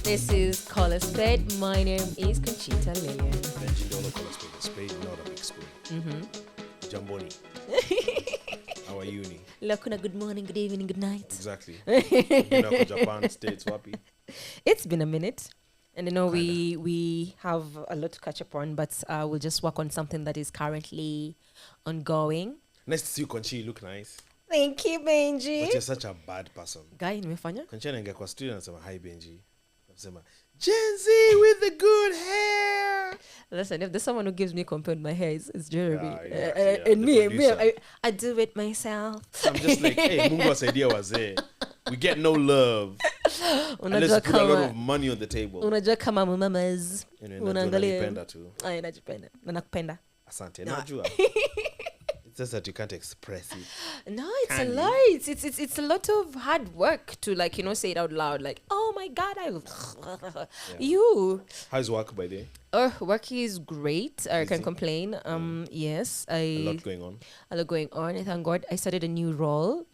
This is Call a Spade. My name is Conchita Lillian. Benji Dolo call a spade, not a big spoon. Jamboni. How are you? Lakuna, good morning, good evening, good night. Exactly. Been up Japan, States, Wapi. It's been a minute. And we have a lot to catch up on, but we'll just work on something that is currently ongoing. Nice to see you, Conchi. You look nice. Thank you, Benji. But you're such a bad person. Guy, nimefanya? Conchi anaingia kwa studio anasema, hi Benji. Anasema, Gen Z with the good hair. Listen, if there's someone who gives me compared my hair, it's Jeremy. Yeah, and me, I do it myself. So I'm just like, hey, Mungu wasaidia wazee. We get no love. Unless put a lot of money on the table. Unajua kama mamas. Unanipenda tu. Ay, najipenda. Nakupenda. Asante. Najua. It's just that you can't express it. No, it's a lot. It's a lot of hard work to, like, say it out loud. Like, oh my God, you. How's work by the way? Oh, work is great. I can't complain. Yes, a lot going on. A lot going on. Thank God, I started a new role.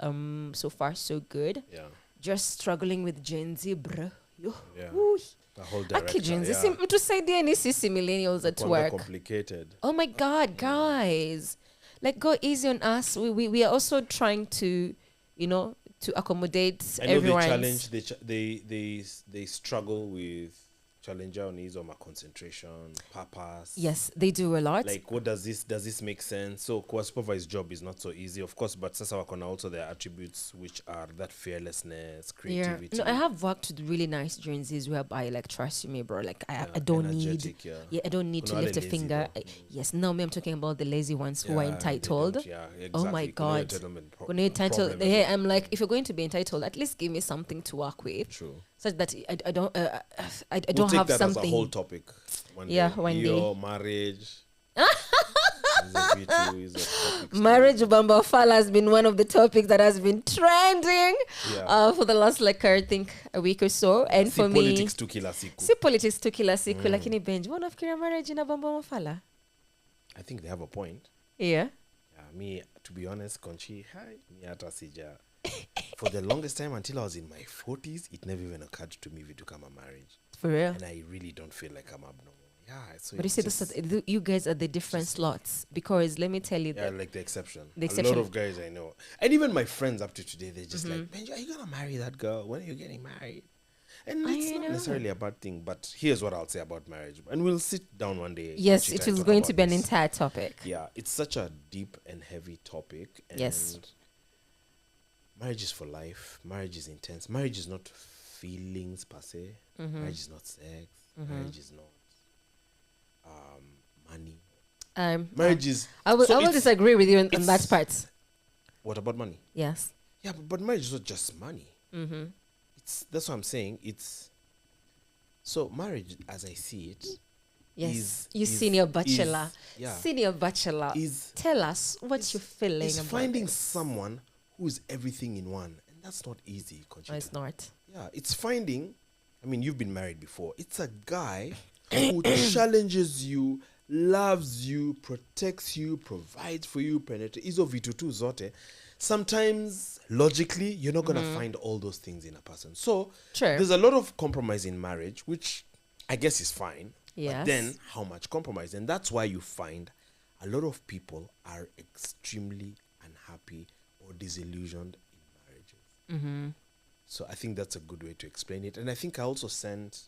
So far so good. Yeah. Just struggling with Gen Z, bro. Yeah. The whole direction. Okay, Gen Z. To say the NCC millennials at work. Complicated. Oh my God, guys. Like, go easy on us. We are also trying to, to accommodate everyone. They struggle with challenger on his or my concentration, purpose. Yes, they do a lot. Like, what does this make sense? So, supervised job is not so easy, of course, but sasa wakona also their attributes, which are that fearlessness, creativity. Yeah. No, I have worked with really nice Gen Zs whereby, like, trust me, bro, like, I don't need, I don't need to lift a finger. Yes, no, me, I'm talking about the lazy ones who are entitled. Exactly. Oh my God. When you're entitled, I'm like, if you're going to be entitled, at least give me something to work with. True. Such that I don't we'll take have that something. As a whole topic. One day. Your marriage. Marriage Bamba Fala has been one of the topics that has been trending for the last, like, I think a week or so. And for me, politics to kila siku. Lakini Benji, one of Kira marriage in a Bamba Fala. I think they have a point. Yeah. Me, to be honest, Conchi, me hata sija. For the longest time until I was in my 40s, it never even occurred to me to come a marriage. For real? And I really don't feel like I'm abnormal. Yeah. So but you see, you guys are the different slots, because let me tell you that. Yeah, like the exception. A lot of guys I know. And even my friends up to today, they're just like, Benji, are you going to marry that girl? When are you getting married? And it's not necessarily a bad thing, but here's what I'll say about marriage. And we'll sit down one day. Yes, it is going to be an entire topic. Yeah, it's such a deep and heavy topic. And yes. Marriage is for life. Marriage is intense. Marriage is not feelings per se. Marriage is not sex. Marriage is not money. Marriage is... I will disagree with you on that part. What about money? Yes. Yeah, but marriage is not just money. That's what I'm saying. So marriage, as I see it... Yes, senior bachelor. Senior bachelor. Tell us what you're feeling about finding someone who is everything in one. And that's not easy, Conchita. No, it's not. Yeah, it's finding... I mean, you've been married before. It's a guy who challenges you, loves you, protects you, provides for you, penetrates. Izo vitu tu zote. Sometimes, logically, you're not going to find all those things in a person. So, there's a lot of compromise in marriage, which I guess is fine. Yes. But then, how much compromise? And that's why you find a lot of people are extremely unhappy or disillusioned in marriages. So I think that's a good way to explain it. And I think I also sent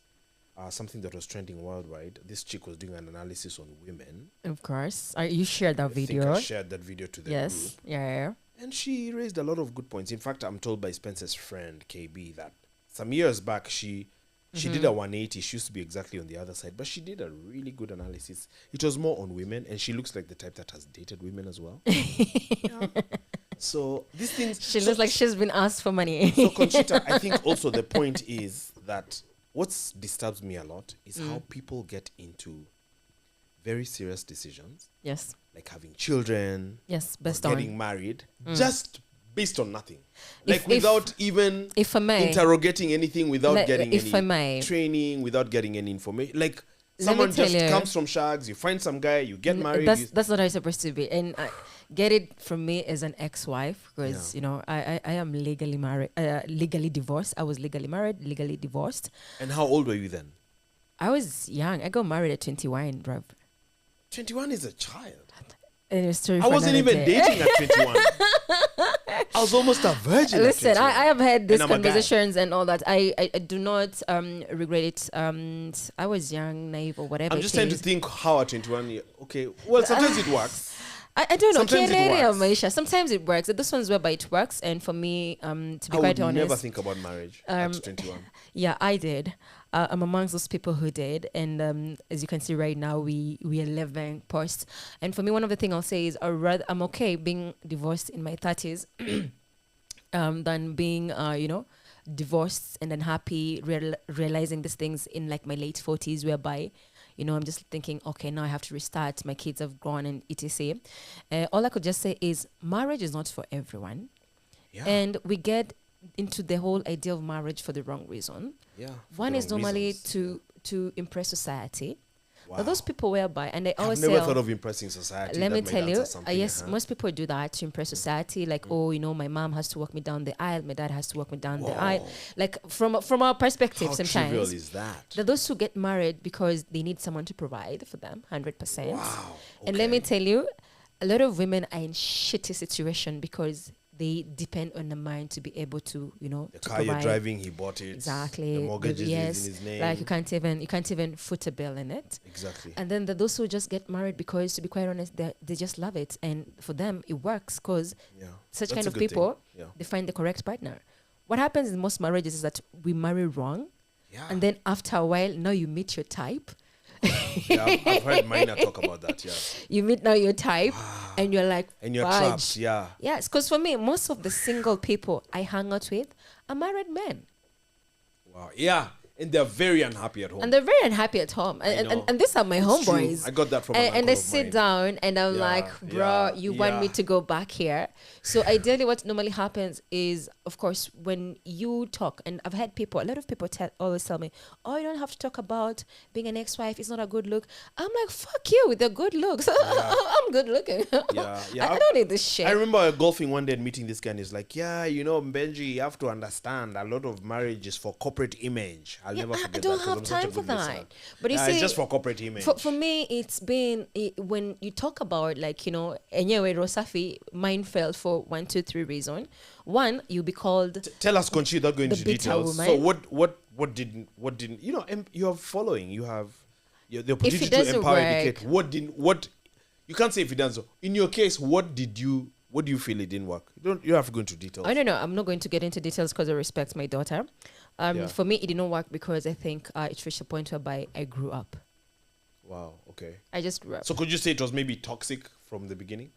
something that was trending worldwide. This chick was doing an analysis on women. Of course. You shared that video. I shared that video to the group. Yes. Yeah. And she raised a lot of good points. In fact, I'm told by Spencer's friend, KB, that some years back, she did a 180. She used to be exactly on the other side. But she did a really good analysis. It was more on women. And she looks like the type that has dated women as well. Yeah. So these things... She looks like she's been asked for money. So Conchita, I think also the point is that what disturbs me a lot is how people get into very serious decisions. Yes. Like having children. Yes, getting married. Just based on nothing. Like without even if I may, interrogating anything, without getting if any I may, training, without getting any information. Like Someone just comes from shags, you find some guy, you get married. That's not how it's supposed to be. And get it from me as an ex-wife, because, I am legally married, legally divorced. I was legally married, legally divorced. And how old were you then? I was young. I got married at 21, bruv. 21 is a child. And I wasn't even dating at 21. I was almost a virgin. Listen, I have had these conversations and all that. I do not regret it. I was young, naive, or whatever. I'm just trying to think how at 21. Okay, well, sometimes it works. I don't know. Sometimes it works. Sometimes it works. This one's whereby it works. And for me, to be quite honest, I would never think about marriage at 21. Yeah, I did. I'm amongst those people who did. And as you can see right now, we are living post. And for me, one of the things I'll say is I'm okay being divorced in my 30s than being, divorced and then happy, realizing these things in like my late 40s, whereby, I'm just thinking, okay, now I have to restart. My kids have grown and etc. All I could just say is marriage is not for everyone. Yeah. And we get into the whole idea of marriage for the wrong reason. Yeah. One is normally to impress society. Wow. Those people whereby, and they always say, I've never thought of impressing society. Let me tell you, yes, most people do that to impress society. Like, my mom has to walk me down the aisle, my dad has to walk me down the aisle. Like from our perspective, how sometimes. Trivial is that? There are those who get married because they need someone to provide for them, 100%. Wow. Okay. And let me tell you, a lot of women are in shitty situation because they depend on the man to be able to, the to car provide. You're driving, he bought it. Exactly. The mortgage is in his name. Like you can't even foot a bill in it. Exactly. And then those who just get married because, to be quite honest, they just love it, and for them it works because such kind of people they find the correct partner. What happens in most marriages is that we marry wrong, and then after a while, now you meet your type. Yeah, I've heard Mina talk about that. Yeah, you meet now your type, and you're like, and you're trapped. Yeah, yes, because for me, most of the single people I hang out with are married men. Wow. Yeah. And they're very unhappy at home. And they're very unhappy at home. And these are my homeboys. True. I got that from and they sit down and I'm like, bro, you want me to go back here? So ideally what normally happens is, of course, when you talk, and I've had a lot of people always tell me, oh, you don't have to talk about being an ex-wife. It's not a good look. I'm like, fuck you with the good looks. I'm good looking. I don't need this shit. I remember golfing one day and meeting this guy and he's like, Benji, you have to understand a lot of marriage is for corporate image. I'll never forget that. I don't have time for that. But you see, it's just for corporate image. For me, it's been when you talk about anyway, Rosafi, mine fell for 1, 2, 3 reasons. One, you'll be called. Tell us, Conchi, without going into details. Woman. So what didn't you have folling? You have the opportunity to empower, educate. What you can't say if it doesn't. In your case, what do you feel it didn't work? You don't have to go into details. I don't know. I'm not going to get into details because I respect my daughter. For me, it didn't work because I think it reached a point whereby I grew up. Wow. Okay. I just grew up. So could you say it was maybe toxic from the beginning?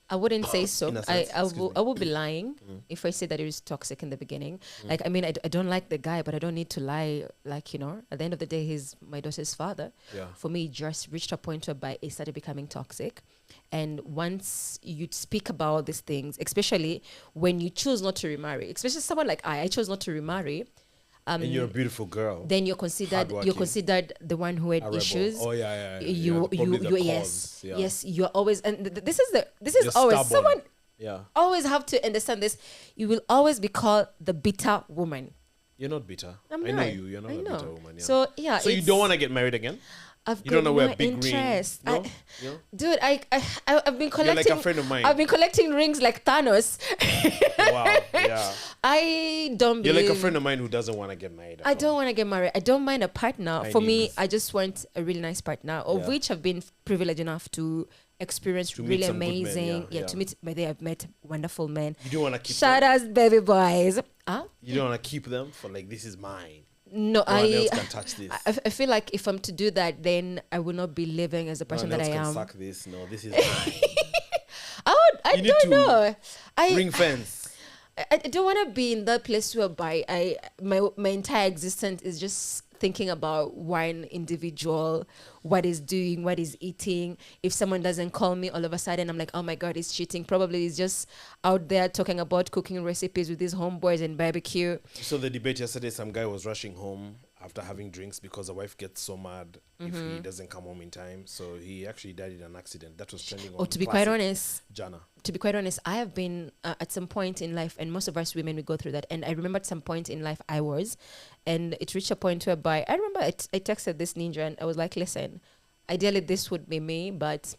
I wouldn't say so. I will be lying if I say that it was toxic in the beginning. Like, I mean, I don't like the guy, but I don't need to lie. Like, at the end of the day, he's my daughter's father. Yeah. For me, it just reached a point whereby it started becoming toxic. And once you speak about these things, especially when you choose not to remarry, especially someone like I chose not to remarry. And you're a beautiful girl. Then you're considered the one who had issues. Oh yeah. Yes. You're always, and this is you're always stubborn. someone. Yeah. Always have to understand this. You will always be called the bitter woman. You're not bitter. I know you. You're not a bitter woman. Yeah. So yeah. So you don't want to get married again? You don't know where big interest. Ring. No? Dude, I've been collecting. You're like a friend of mine. I've been collecting rings like Thanos. Wow. Yeah. I don't. You're like a friend of mine who doesn't want to get married. I don't want to get married. I don't mind a partner. For me, I just want a really nice partner, of which I've been privileged enough to experience really amazing. Men, to meet. I've met wonderful men. You don't want to keep. Shout out, baby boys. You don't want to keep them for like this is mine. No, no one else can touch this. I feel like if I'm to do that, then I will not be living as the person that I am. No one else can suck this. No, this is mine. I don't know. Ring fence. I don't want to be in that place whereby my entire existence is just thinking about one individual, what is doing, what is eating. If someone doesn't call me, all of a sudden I'm like, oh my God, he's cheating. Probably he's just out there talking about cooking recipes with his homeboys and barbecue. So the debate yesterday, some guy was rushing home after having drinks because the wife gets so mad if he doesn't come home in time. So he actually died in an accident. That was trending on. Or to be quite honest, Jana. to be quite honest, I have been at some point in life, and most of us women, we go through that. And I remember at some point in life and it reached a point whereby I remember I texted this ninja and I was like, listen, ideally this would be me, but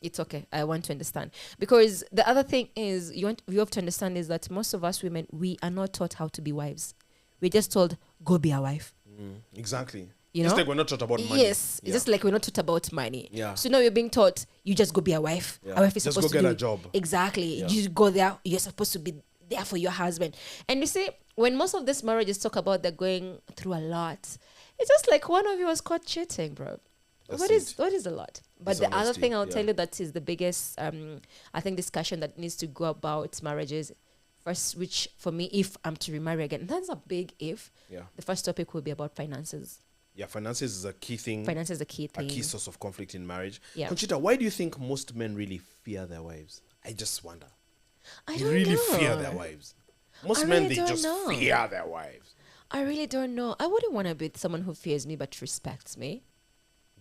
it's okay. I want to understand. Because the other thing is, you have to understand is that most of us women, we are not taught how to be wives. We're just told, go be a wife. Exactly. You just know? like we're not taught about money. Yes, it's just like we're not taught about money. Yeah. So now you're being taught, you just go be a wife. Yeah. A wife is Just supposed go to get do a job. Exactly. Yeah. You go there, you're supposed to be there for your husband. And you see, when most of these marriages talk about they're going through a lot, it's just like one of you was caught cheating, bro. What is a lot? But the other thing I'll tell you that is the biggest, I think, discussion that needs to go about marriages. First, which for me, if I'm to remarry again, that's a big if. Yeah. The first topic will be about finances. Yeah, finances is a key thing. Finance is a key thing. A key source of conflict in marriage. Yeah. Conchita, why do you think most men really fear their wives? I just wonder. I They don't really know. fear their wives. Most I men, really they don't just know. fear their wives. I really don't know. I wouldn't want to be someone who fears me but respects me.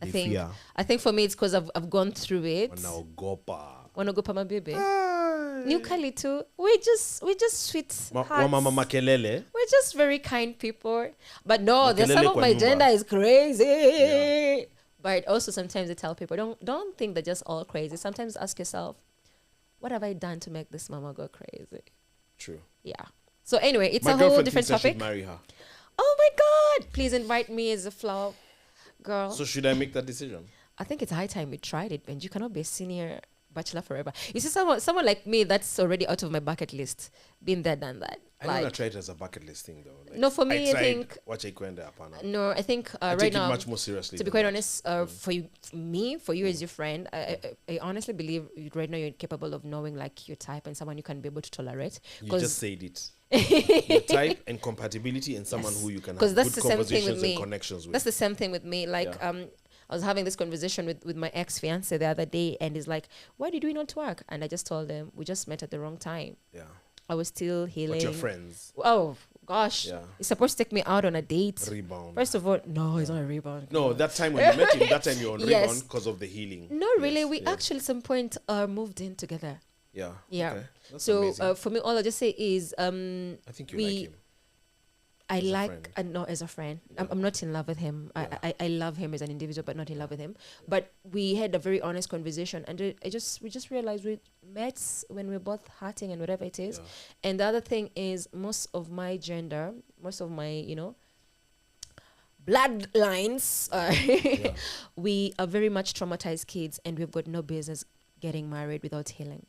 They think fear. I think for me it's because I've gone through it. Wanaogopa. Wanna go pa my baby? Ay. New Kali too. We're just sweet hearts. Mama makelele. We're just very kind people. But no, the Makelele some of kwa my nyumba. gender is crazy. Yeah. But also sometimes I tell people, don't think they're just all crazy. Sometimes ask yourself, what have I done to make this mama go crazy? True. Yeah. So anyway, it's My a whole girlfriend different thinks I should topic. marry her. Oh my God! Please invite me as a flower girl. So should I make that decision? I think it's high time we tried it, and you cannot be a senior bachelor forever. You see, someone like me that's already out of my bucket list, been there, done that. I don't want to try it as a bucket list thing though. Like, No, for me, I tried think- Wacha ikwende hapana. No, I think I right take now, it much more seriously. to be than quite that. honest, for you as your friend, I honestly believe right now you're capable of knowing like your type and someone you can be able to tolerate. You 'Cause- just said it. Your type and compatibility and someone who you can have because that's good the same thing with conversations me. and connections with. That's the same thing with me. Like, Yeah. I was having this conversation with my ex-fiance the other day, and he's like, why did we not work? And I just told him, we just met at the wrong time. Yeah. I was still healing. But your friends. Oh, gosh. Yeah. He's supposed to take me out on a date. Rebound. First of all, no, it's not a rebound. No, that time when you met him, that time you were on Yes. rebound because of the healing. No, really. Yes, We yeah. actually at some point moved in together. Yeah. Yeah. Okay. That's So amazing. for me, all I just say is I think you like him. I As a like friend. not as a friend. Yeah. I'm not in love with him. Yeah. I love him as an individual, but not in love with him. But we had a very honest conversation, and we just realized we met when we were both hurting and whatever it is. Yeah. And the other thing is, most of my bloodlines, Yeah. we are very much traumatized kids, and we've got no business getting married without healing.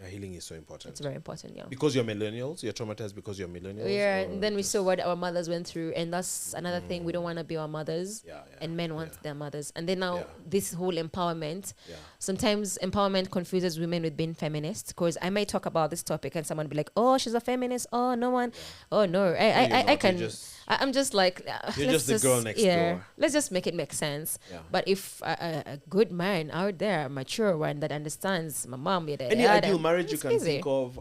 Yeah, healing is so important. It's very important, yeah. Because you're millennials, you're traumatized because you're millennials. Yeah, or and then we just- saw what our mothers went through, and that's another thing. We don't want to be our mothers, Yeah, yeah, and men want yeah. their mothers. And then now Yeah. this whole empowerment. Yeah. Sometimes empowerment confuses women with being feminist, because I might talk about this topic and someone be like, "Oh, she's a feminist." Oh, no one. Oh no, You're I not, can. you're just- I'm just like, You're let's just the girl next yeah, door. let's just make it make sense. Yeah. But if a good man out there, a mature one that understands my mom, Any ideal marriage you it's can easy. think of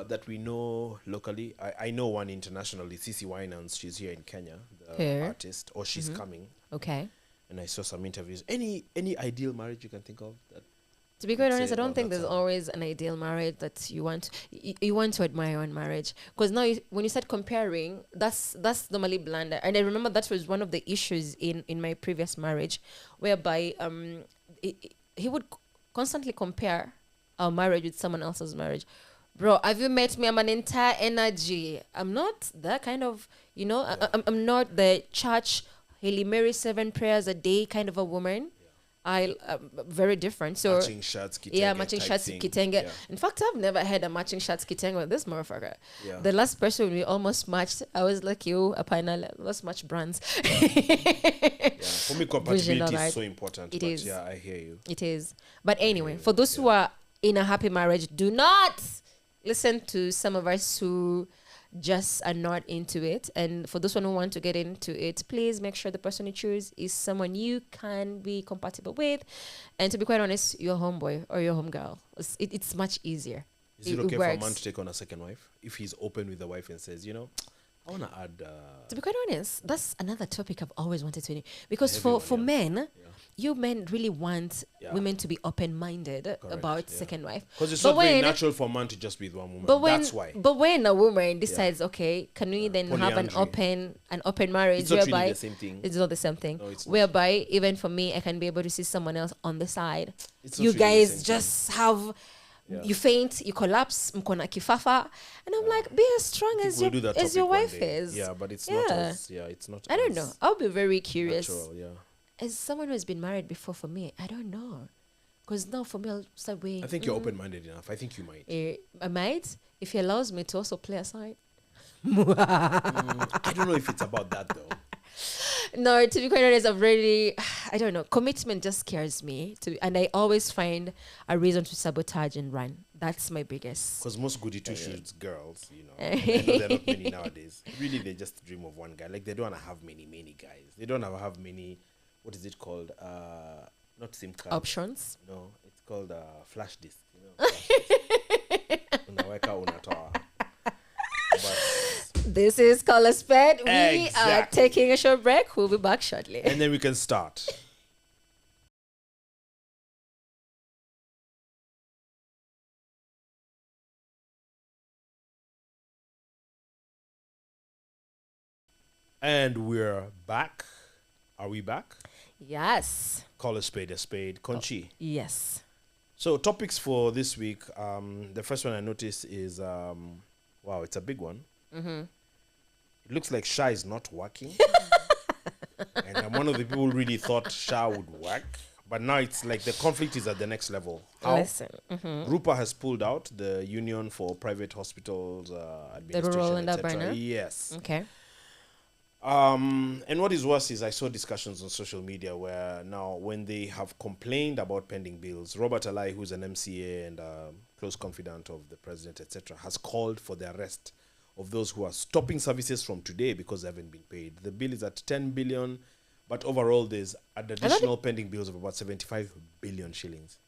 that we know locally? I know one internationally, Cece Winans. She's here in Kenya, the Here. artist, or she's coming. Okay. And I saw some interviews. Any ideal marriage you can think of? That To be quite I'd honest, say, I don't oh, think that's there's a- always an ideal marriage that you want. You want to admire on marriage, because now when you start comparing, that's normally blunder. And I remember that was one of the issues in my previous marriage, whereby he would constantly compare our marriage with someone else's marriage. Bro, have you met me? I'm an entire energy. I'm not that kind of, I'm not the church Haile Mary 7 prayers a day kind of a woman. I'm very different. So matching shirts, kitenge yeah, matching type shirts, thing. kitenge. Yeah. In fact, I've never had a matching shirts kitenge with this motherfucker. Yeah. The last person we almost matched, I was like you, a panel. Let's match brands. Yeah. For me, compatibility alright. is so important. It but is. Yeah, I hear you. It is. But anyway, for those who are in a happy marriage, do not listen to some of us who just are not into it. And for those who want to get into it, please make sure the person you choose is someone you can be compatible with. And to be quite honest, your homeboy or your homegirl, it's much easier. Is it okay for a man works. to take on a second wife if he's open with the wife and says, I want to add. To be quite honest, that's another topic I've always wanted to, because Heavy for one, yeah. men, you men really want Yeah. women to be open-minded about yeah. second wife. Because it's But not very when- natural for a man to just be with one woman. But when, That's why. but when a woman decides, okay, can we then have an Polyandry. open marriage It's not whereby really the same thing. it's not the same thing. No, it's not. Whereby even for me, I can be able to see someone else on the side. It's not You really the guys same just have, Yeah. you faint, you collapse, mkona kifafa, and I'm like, be as strong as We'll do your that as your topic one wife day. is. Yeah, but it's Yeah. not as. Yeah, it's not. I don't as know. I'll be very curious. Natural, yeah. As someone who has been married before, for me, I don't know. Because now for me, I'll start weighing. I think you're open-minded enough. I think you might. I might, if he allows me to also play aside. I don't know if it's about that though. No, to be quite honest, I've really, I don't know. Commitment just scares me. And I always find a reason to sabotage and run. That's my biggest. Because most goody two-shoes girls, you know, I know there are not many nowadays. Really, they just dream of one guy. Like they don't want to have many guys. They don't have many. What is it called? Not SIM card. Options. No, it's called flash disk. You know, flash disk. Unaweka, unatoa. But This is Call a Spade. We are Exactly. taking a short break. We'll be back shortly. and then we can start. And we're back. Are we back? Yes. Call a spade a spade. Conchi. Yes. So topics for this week. The first one I noticed is wow, it's a big one. It looks like SHA is not working. And I'm one of the people who really thought SHA would work. But now it's like the conflict is at the next level. How? Listen. RUPHA has pulled out, the Union for Private Hospitals Administration, Rural and etc. Urban, huh? Yes. Okay. And what is worse is I saw discussions on social media where now when they have complained about pending bills, Robert Alai, who's an MCA and close confidant of the president, etc., has called for the arrest of those who are stopping services from today because they haven't been paid. The bill is at 10 billion, but overall there's an additional pending bills of about 75 billion shillings.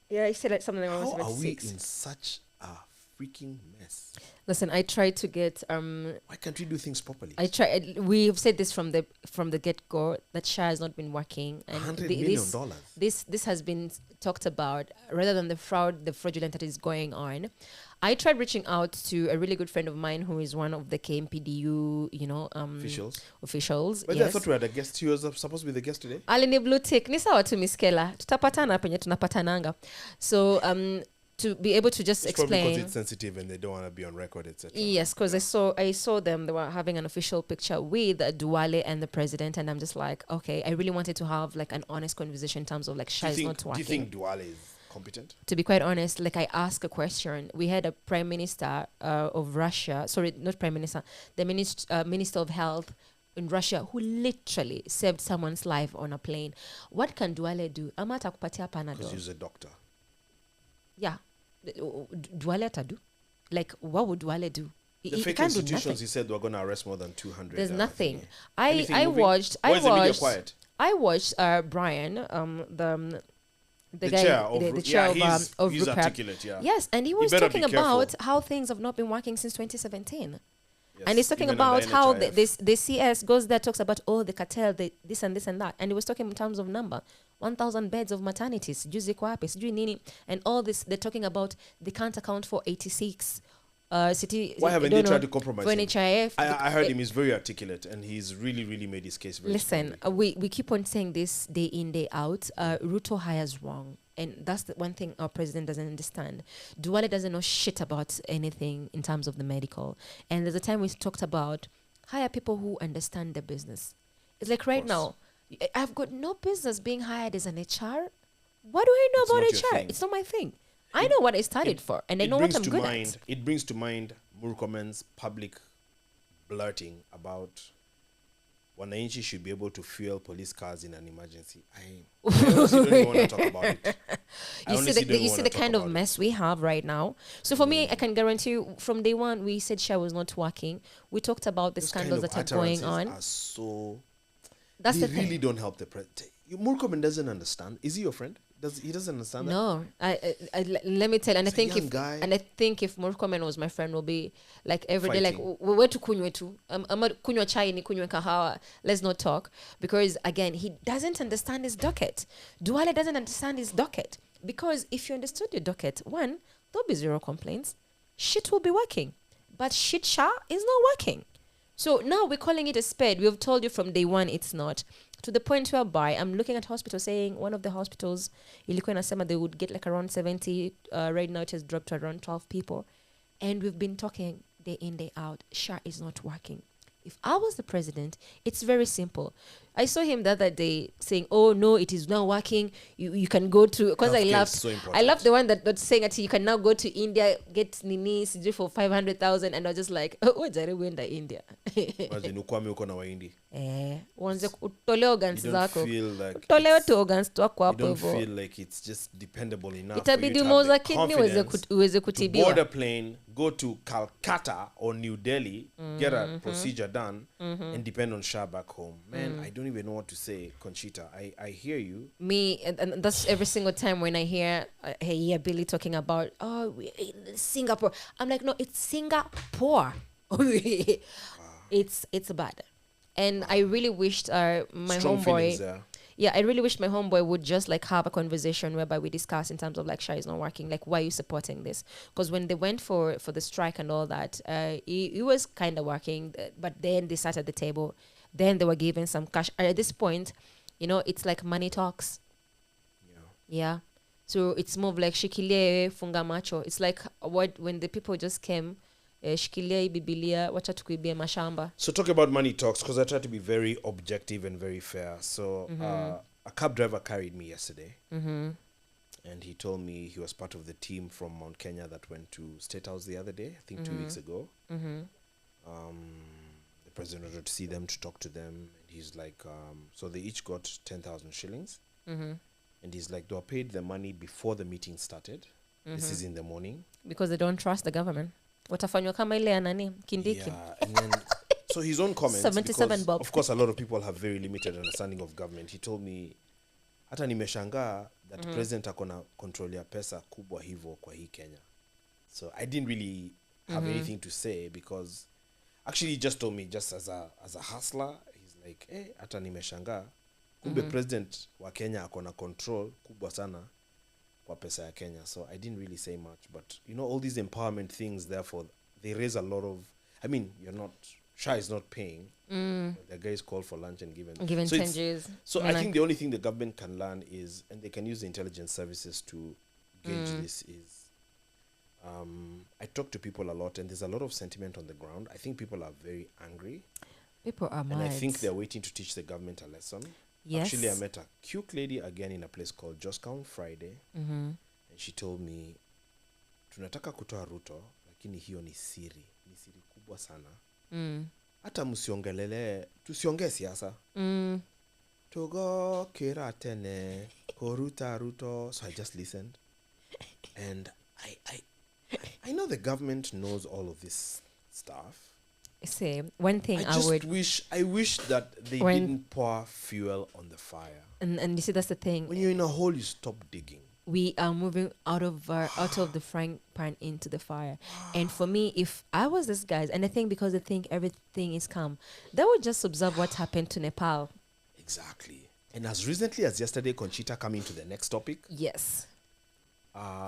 Yeah, I said like something like How are we in such a freaking mess? Listen, I tried to get Why can't we do things properly? we've said this from the get-go that SHA has not been working, and $100 million. this has been talked about rather than the fraudulent that is going on. I tried reaching out to a really good friend of mine who is one of the KMPDU, officials. But I thought we had a guest. He was supposed to be the guest today. Alini blue tick ni sawa tu miskela tutapatana penye tunapatananga. So to be able to just It's probably explain. because it's sensitive and they don't want to be on record, etc. Yes, because I saw them. They were having an official picture with Duale and the president, and I'm just like, okay, I really wanted to have like an honest conversation in terms of like SHA is not Do working. you think Duale is competent? To be quite honest, like I asked a question. We had a prime minister of Russia. Sorry, not prime minister. The minister of health in Russia who literally saved someone's life on a plane. What can Duale do? Ama atakupatia Because Panadol. he's a doctor. Yeah. Duale atadu? Like, what would Duale do? The He fake can't do institutions, nothing. he said, we're going to arrest more than 200. There's nothing. thingy. I Anything moving? watched. Why is the media quiet? I watched Brian, the guy, chair of the chair of he's RUPHA. articulate, yeah. Yes, and he was better talking be careful. about how things have not been working since 2017. Yes, And he's talking even about under how NHIF. the CS goes there, talks about, the cartel, this and this and that. And he was talking in terms of number. 1,000 beds of maternities, sijui ziko wapi, sijui nini. And all this, they're talking about they can't account for 86 city. Why haven't they tried to compromise for him? NHIF? I heard him. He's very articulate, and he's really, really made his case very Listen, strongly. we keep on saying this day in, day out. Ruto hires wrong. And that's the one thing our president doesn't understand. Duale doesn't know shit about anything in terms of the medical. And there's a time we talked about hire people who understand the business. It's like right now, I've got no business being hired as an HR. What do I know It's not about your HR? thing. It's not my thing. I know what I studied for, and I know what I'm good at. It brings to mind Murkomen's public blurting about wananchi should be able to fuel police cars in an emergency. I honestly don't even want to talk about it. You see the kind of mess we have right now. So for me, I can guarantee you, from day one, we said SHA was not working. We talked about the scandals that are going on. Are so That's they the really thing. don't help the president. Murkomen doesn't understand. Is he your friend? He doesn't understand that? No, let me tell you, and He's a young guy. I think if Murkomen was my friend, will be like every day, like Fighting. we're to kunywe tu, kunywa chai ni kunywe kahawa. Let's not talk, because again, he doesn't understand his docket. Duale doesn't understand his docket, because if you understood your docket, one, there'll be zero complaints. Shit will be working, but SHA is not working. So now we're calling it a spade. We've told you from day one it's not. To the point whereby I'm looking at hospitals saying one of the hospitals, ilikuwa inasema they would get like around 70. Right now it has dropped to around 12 people. And we've been talking day in, day out. SHA is not working. If I was the president, it's very simple. I saw him the other day saying, "Oh no, it is now working. You can go to," because I love the one that's saying that you can now go to India, get nini sijui for 500,000, and I was just like, "Oh, jare wenda India." Imagine ukwame uko na waindi. Uanze kutolewa organs You don't zako. feel like Tolewa tu organs wako you hapo don't hivyo. feel like it's just dependable enough Itabidi for you to have umeuza the kidney confidence uweze to kutibiwa. board a plane, go to Calcutta or New Delhi, get a procedure done, and depend on SHA back home. Man, I don't even know what to say, Conchita. I hear you. Me, and that's every single time when I hear Billy talking about Singapore, I'm like, no, it's Singapore. It's bad, and I really wished my Strong feelings homeboy. there. Yeah, I really wish my homeboy would just like have a conversation whereby we discuss in terms of like SHA is not working. Like, why are you supporting this? Because when they went for the strike and all that, it was kind of working, but then they sat at the table. Then they were given some cash. At this point, it's like money talks. Yeah. So it's more of like shikilie funga macho. It's like when the people just came, shikilia bibilia, wacha tukuibie mashamba. So talk about money talks, because I try to be very objective and very fair. So a cab driver carried me yesterday, and he told me he was part of the team from Mount Kenya that went to State House the other day, I think 2 weeks ago. The president wanted to see them, to talk to them, and he's like, so they each got 10,000 shillings, and he's like, they were paid the money before the meeting started. This is in the morning. Because they don't trust the government. Watafanywa kama ile ya nani? Kindiki. Yeah, and then so his own comments, 77 because bob. of course a lot of people have very limited understanding of government. He told me, hata nimeshangaa that president akona control ya pesa kubwa hivyo kwa hii Kenya. So I didn't really have anything to say, because actually he just told me, just as a hustler, he's like, hey, hata nimeshangaa kumbe president wa Kenya akona control kubwa sana kwa pesa ya Kenya. So I didn't really say much, but all these empowerment things, therefore they raise a lot of, I mean, SHA is not paying, but the guys call for lunch and given so 10 G's. So I think the only thing the government can learn is, and they can use the intelligence services to gauge this, is I talk to people a lot, and there's a lot of sentiment on the ground. I think people are very angry. People are mad. And I think they're waiting to teach the government a lesson. Yes. Actually, I met a cute lady again in a place called Joskown Friday. And she told me, tunataka kutoa Ruto, lakini hiyo ni siri kubwa sana. Hata tusiongee siasa. Togo kera tene, koruta Ruto. So I just listened. And I know the government knows all of this stuff. Say one thing I wish that they didn't pour fuel on the fire. And you see, that's the thing. When you're in a hole, you stop digging. We are moving out of the frying pan into the fire. And for me, if I was this guy, and I think because they think everything is calm, they would just observe what happened to Nepal. Exactly. And as recently as yesterday, Conchita, coming to the next topic. Yes.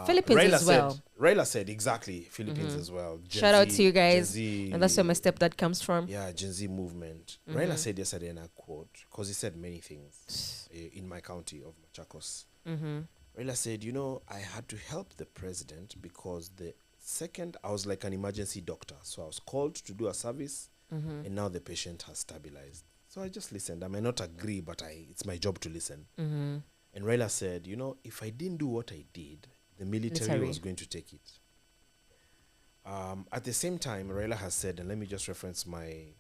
Philippines as well. Raila said, exactly, Philippines as well. Shout out to you guys. And that's where my stepdad comes from. Yeah, Gen Z movement. Raila said yesterday, and I quote, because he said many things in my county of Machakos. Raila said, I had to help the president because the second I was like an emergency doctor. So I was called to do a service, and now the patient has stabilized. So I just listened. I may not agree, but it's my job to listen. And Raila said, if I didn't do what I did, the military was going to take it. At the same time, Raila has said, and let me just reference my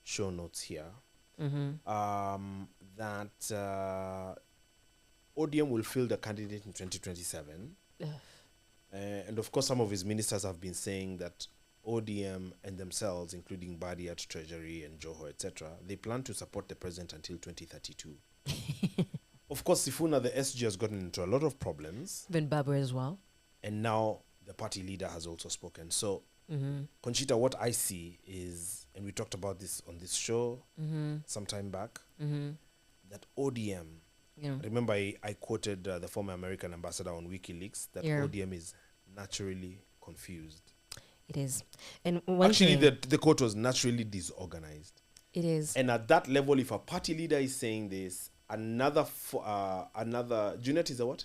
show notes here, that ODM will field a candidate in 2027. And of course, some of his ministers have been saying that ODM and themselves, including Badi at Treasury and Joho, etc., they plan to support the president until 2032. of course, Sifuna, the SG, has gotten into a lot of problems. Even Barbara as well. And now the party leader has also spoken. So, Conchita, what I see is, and we talked about this on this show some time back, that ODM, remember I quoted the former American ambassador on WikiLeaks, that ODM is naturally confused. It is. And actually, the quote was naturally disorganized. It is. And at that level, if a party leader is saying this, another Junet is a what?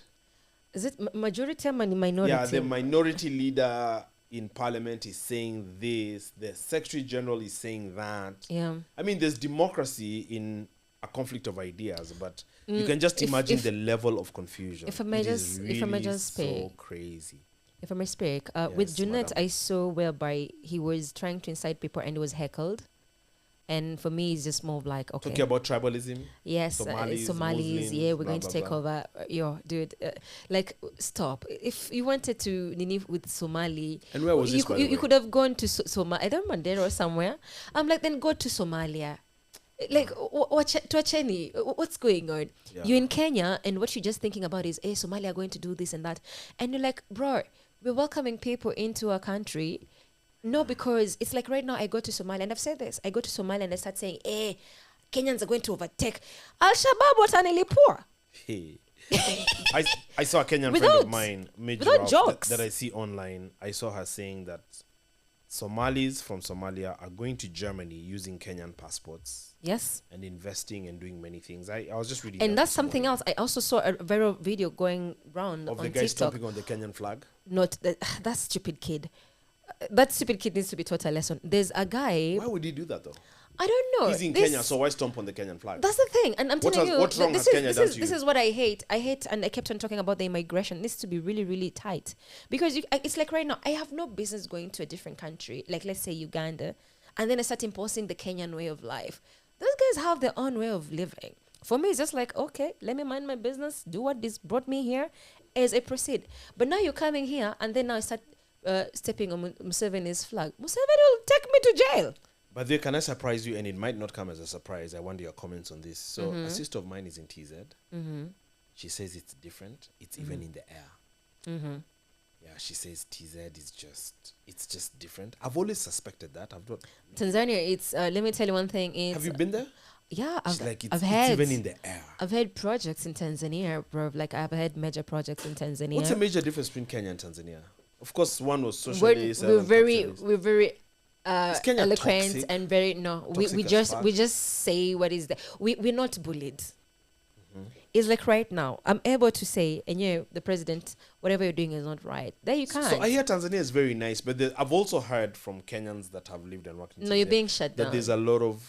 Is it majority or minority? Yeah, the minority leader in parliament is saying this. The secretary general is saying that. Yeah. I mean, there's democracy in a conflict of ideas, but you can just imagine the level of confusion. If I may just speak, so crazy. If I may speak, with Junet, I saw whereby he was trying to incite people and he was heckled. And for me, it's just more of like, okay. Talking about tribalism? Yes, Somalis, Muslims, yeah, we're going to take over. Dude, like, stop. If you wanted to live with Somali... And where was this, by the way? You could have gone to Somalia, I don't know, Mandera or somewhere. I'm like, then go to Somalia. Like, Tuacheni, what's going on? Yeah. You're in Kenya, and what you're just thinking about is, hey, Somalia are going to do this and that. And you're like, bro, we're welcoming people into our country. No, because it's like right now I go to Somalia, and I've said this. I go to Somalia and I start saying, hey, Kenyans are going to overtake. Al-Shabaab watanilipua. Hey. I saw a Kenyan friend of mine, without jokes, that I see online. I saw her saying that Somalis from Somalia are going to Germany using Kenyan passports. Yes. And investing and doing many things. I was just reading. And that's something else. I also saw a viral video going round of on the guy TikTok. stomping on the Kenyan flag. Not that stupid kid. That stupid kid needs to be taught a lesson. There's a guy. Why would he do that though? I don't know. He's in Kenya, so why stomp on the Kenyan flag? That's the thing. And I'm telling you, what's wrong has Kenya done to you? This is what I hate. And I kept on talking about the immigration. It needs to be really, really tight. Because it's like right now, I have no business going to a different country, like let's say Uganda, and then I start imposing the Kenyan way of life. Those guys have their own way of living. For me, it's just like, okay, let me mind my business, do what this brought me here as I proceed. But now you're coming here, and then now I start stepping on Museveni's flag. Museveni will take me to jail. But there, can I surprise you? And it might not come as a surprise. I wonder your comments on this. So a sister of mine is in TZ. She says it's different. It's even in the air. Yeah, she says TZ is just different. I've always suspected that. Tanzania, it's let me tell you one thing. Have you been there? Yeah, I've had even in the air. I've had projects in Tanzania, bro. Like I've had major projects in Tanzania. What's the major difference between Kenya and Tanzania? Of course, one was socialist. We're very eloquent toxic? And very we just say what is there. We're not bullied. It's like right now I'm able to say, and the president, whatever you're doing is not right. There you can't. So I hear Tanzania is very nice, but I've also heard from Kenyans that have lived and worked in Tanzania. No, you're being shut down. That there's a lot of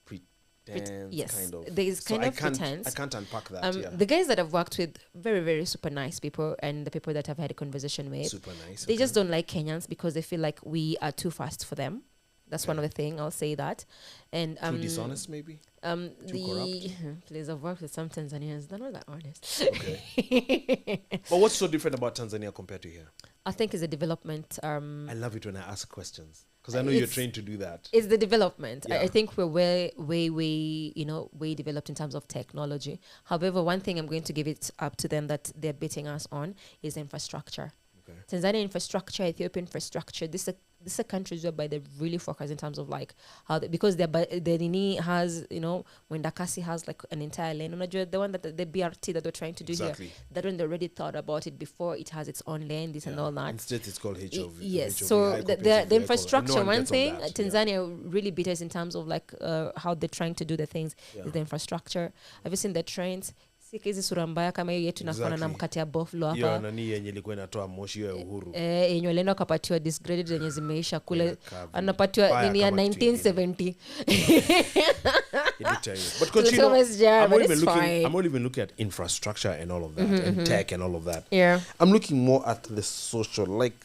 pretense. Yes, kind of. there is kind of pretense. I can't unpack that. The guys that I've worked with, very, very super nice people, and the people that I've had a conversation with, super nice. They just don't like Kenyans because they feel like we are too fast for them. That's one of the things, I'll say that. And too dishonest, maybe? Too corrupt? Please, I've worked with some Tanzanians. They're not that honest. Okay. But what's so different about Tanzania compared to here? I think it's a development. I love it when I ask questions because I know you're trained to do that. It's the development. Yeah. I think we're way developed in terms of technology. However, one thing I'm going to give it up to them that they're beating us on is infrastructure. Okay. Tanzania infrastructure, Ethiopia infrastructure. These are countries whereby they really focus in terms of like how because the Nini has, when Dakasi has like an entire lane, the one that the BRT that they're trying to do here, that one they already thought about it before it has its own lane, and all that. Instead, it's called HOV. Yes, HOV, so the infrastructure, one thing that, Tanzania really beat us in terms of like how they're trying to do the things is the infrastructure. Have you seen the trains? Hizi sura mbaya kama hiyo yetu inafanana na mkate ya boflo hapa. Hiyo nani yenye ilikuwa inatoa moshi ya uhuru. Yenye walienda kapatiwa disgraded zenye zimeisha kule anapatiwa nini ya 1970. But continue. I'm not even looking at infrastructure and all of that and tech and all of that. Yeah. I'm looking more at the social, like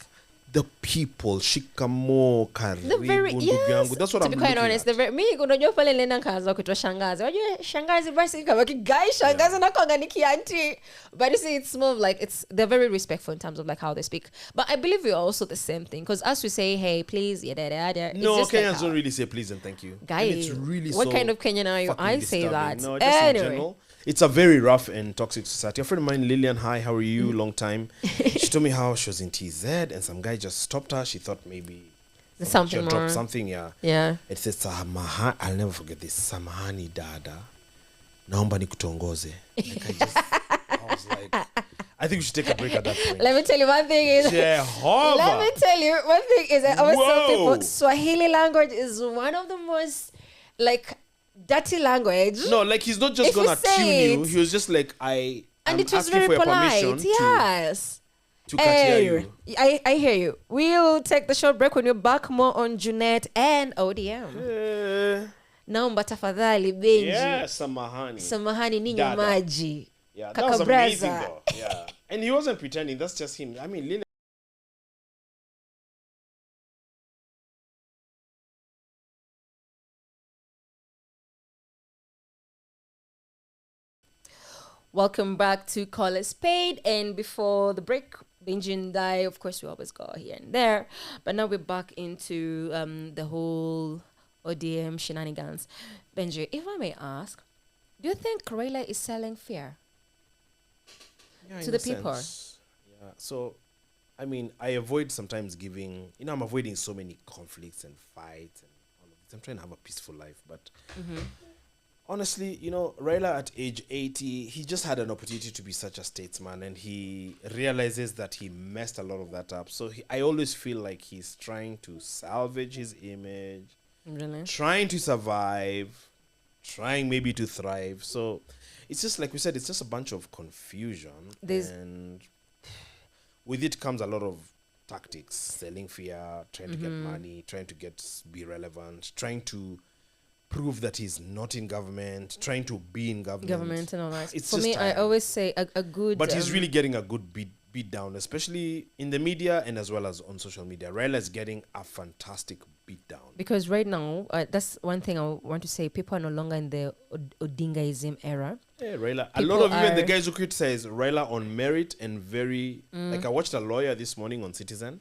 the people, shikamo, karibu, ndugu yangu. That's what I'm looking honest, at. Mi unajua pale nenda nikaanza kuitwa shangazi. Unajua shangazi basi kama kigai shangazi na kwanga ni kianti. But you see, it's more like they're very respectful in terms of like how they speak. But I believe we're also the same thing because as we say, hey, please, yada. No, Kenyans don't really say please and thank you. Guys, it's really what kind of Kenyan are you? I say that. No, just in general. it's a very rough and toxic society. A friend of mine, Lillian, hi, how are you? Long time. She told me how she was in TZ and some guy just stopped her. She thought maybe There's something she more. dropped something, yeah. Yeah. It says, I'll never forget this. Samahani dada. Naomba nikutongoze. I was like, I think we should take a break at that point. Let me tell you one thing is. Jehovah. Let me tell you one thing is. I always tell Whoa. people Swahili language is one of the most like dirty language. No, like he's not just If you gonna say tune you. it- He was just like, And I'm it was asking very for your polite. permission Yes. to katia you. I hear you. We'll take the short break when you're back. More on Junet and ODM. Naomba tafadhali Benji. Yeah, samahani. Samahani ninyo Dada. maji. Yeah, that Kaka was amazing braza. though. Yeah. And he wasn't pretending. That's just him. I mean, Lily. Welcome back to Call a Spade. And before the break, Benji and I, of course, we always go here and there. But now we're back into the whole ODM shenanigans. Benji, if I may ask, do you think Raila is selling fear Yeah, to in the a people? sense. Yeah. So, I mean, I avoid sometimes giving. I'm avoiding so many conflicts and fights and all of this. I'm trying to have a peaceful life, but honestly, Raila at age 80, he just had an opportunity to be such a statesman, and he realizes that he messed a lot of that up. So I always feel like he's trying to salvage his image, Really? trying to survive, trying maybe to thrive. So it's just like we said, it's just a bunch of confusion. And with it comes a lot of tactics, selling fear, trying to get money, trying to be relevant, trying to prove that he's not in government, trying to be in government. And all that. It's For just me, I tiring. always say a good... But he's really getting a good beat down, especially in the media and as well as on social media. Raila is getting a fantastic beat down. Because right now, that's one thing I want to say. People are no longer in the Odingaism era. Yeah, Raila. A People lot of even the are- guys who criticize Raila on merit and very... Like I watched a lawyer this morning on Citizen.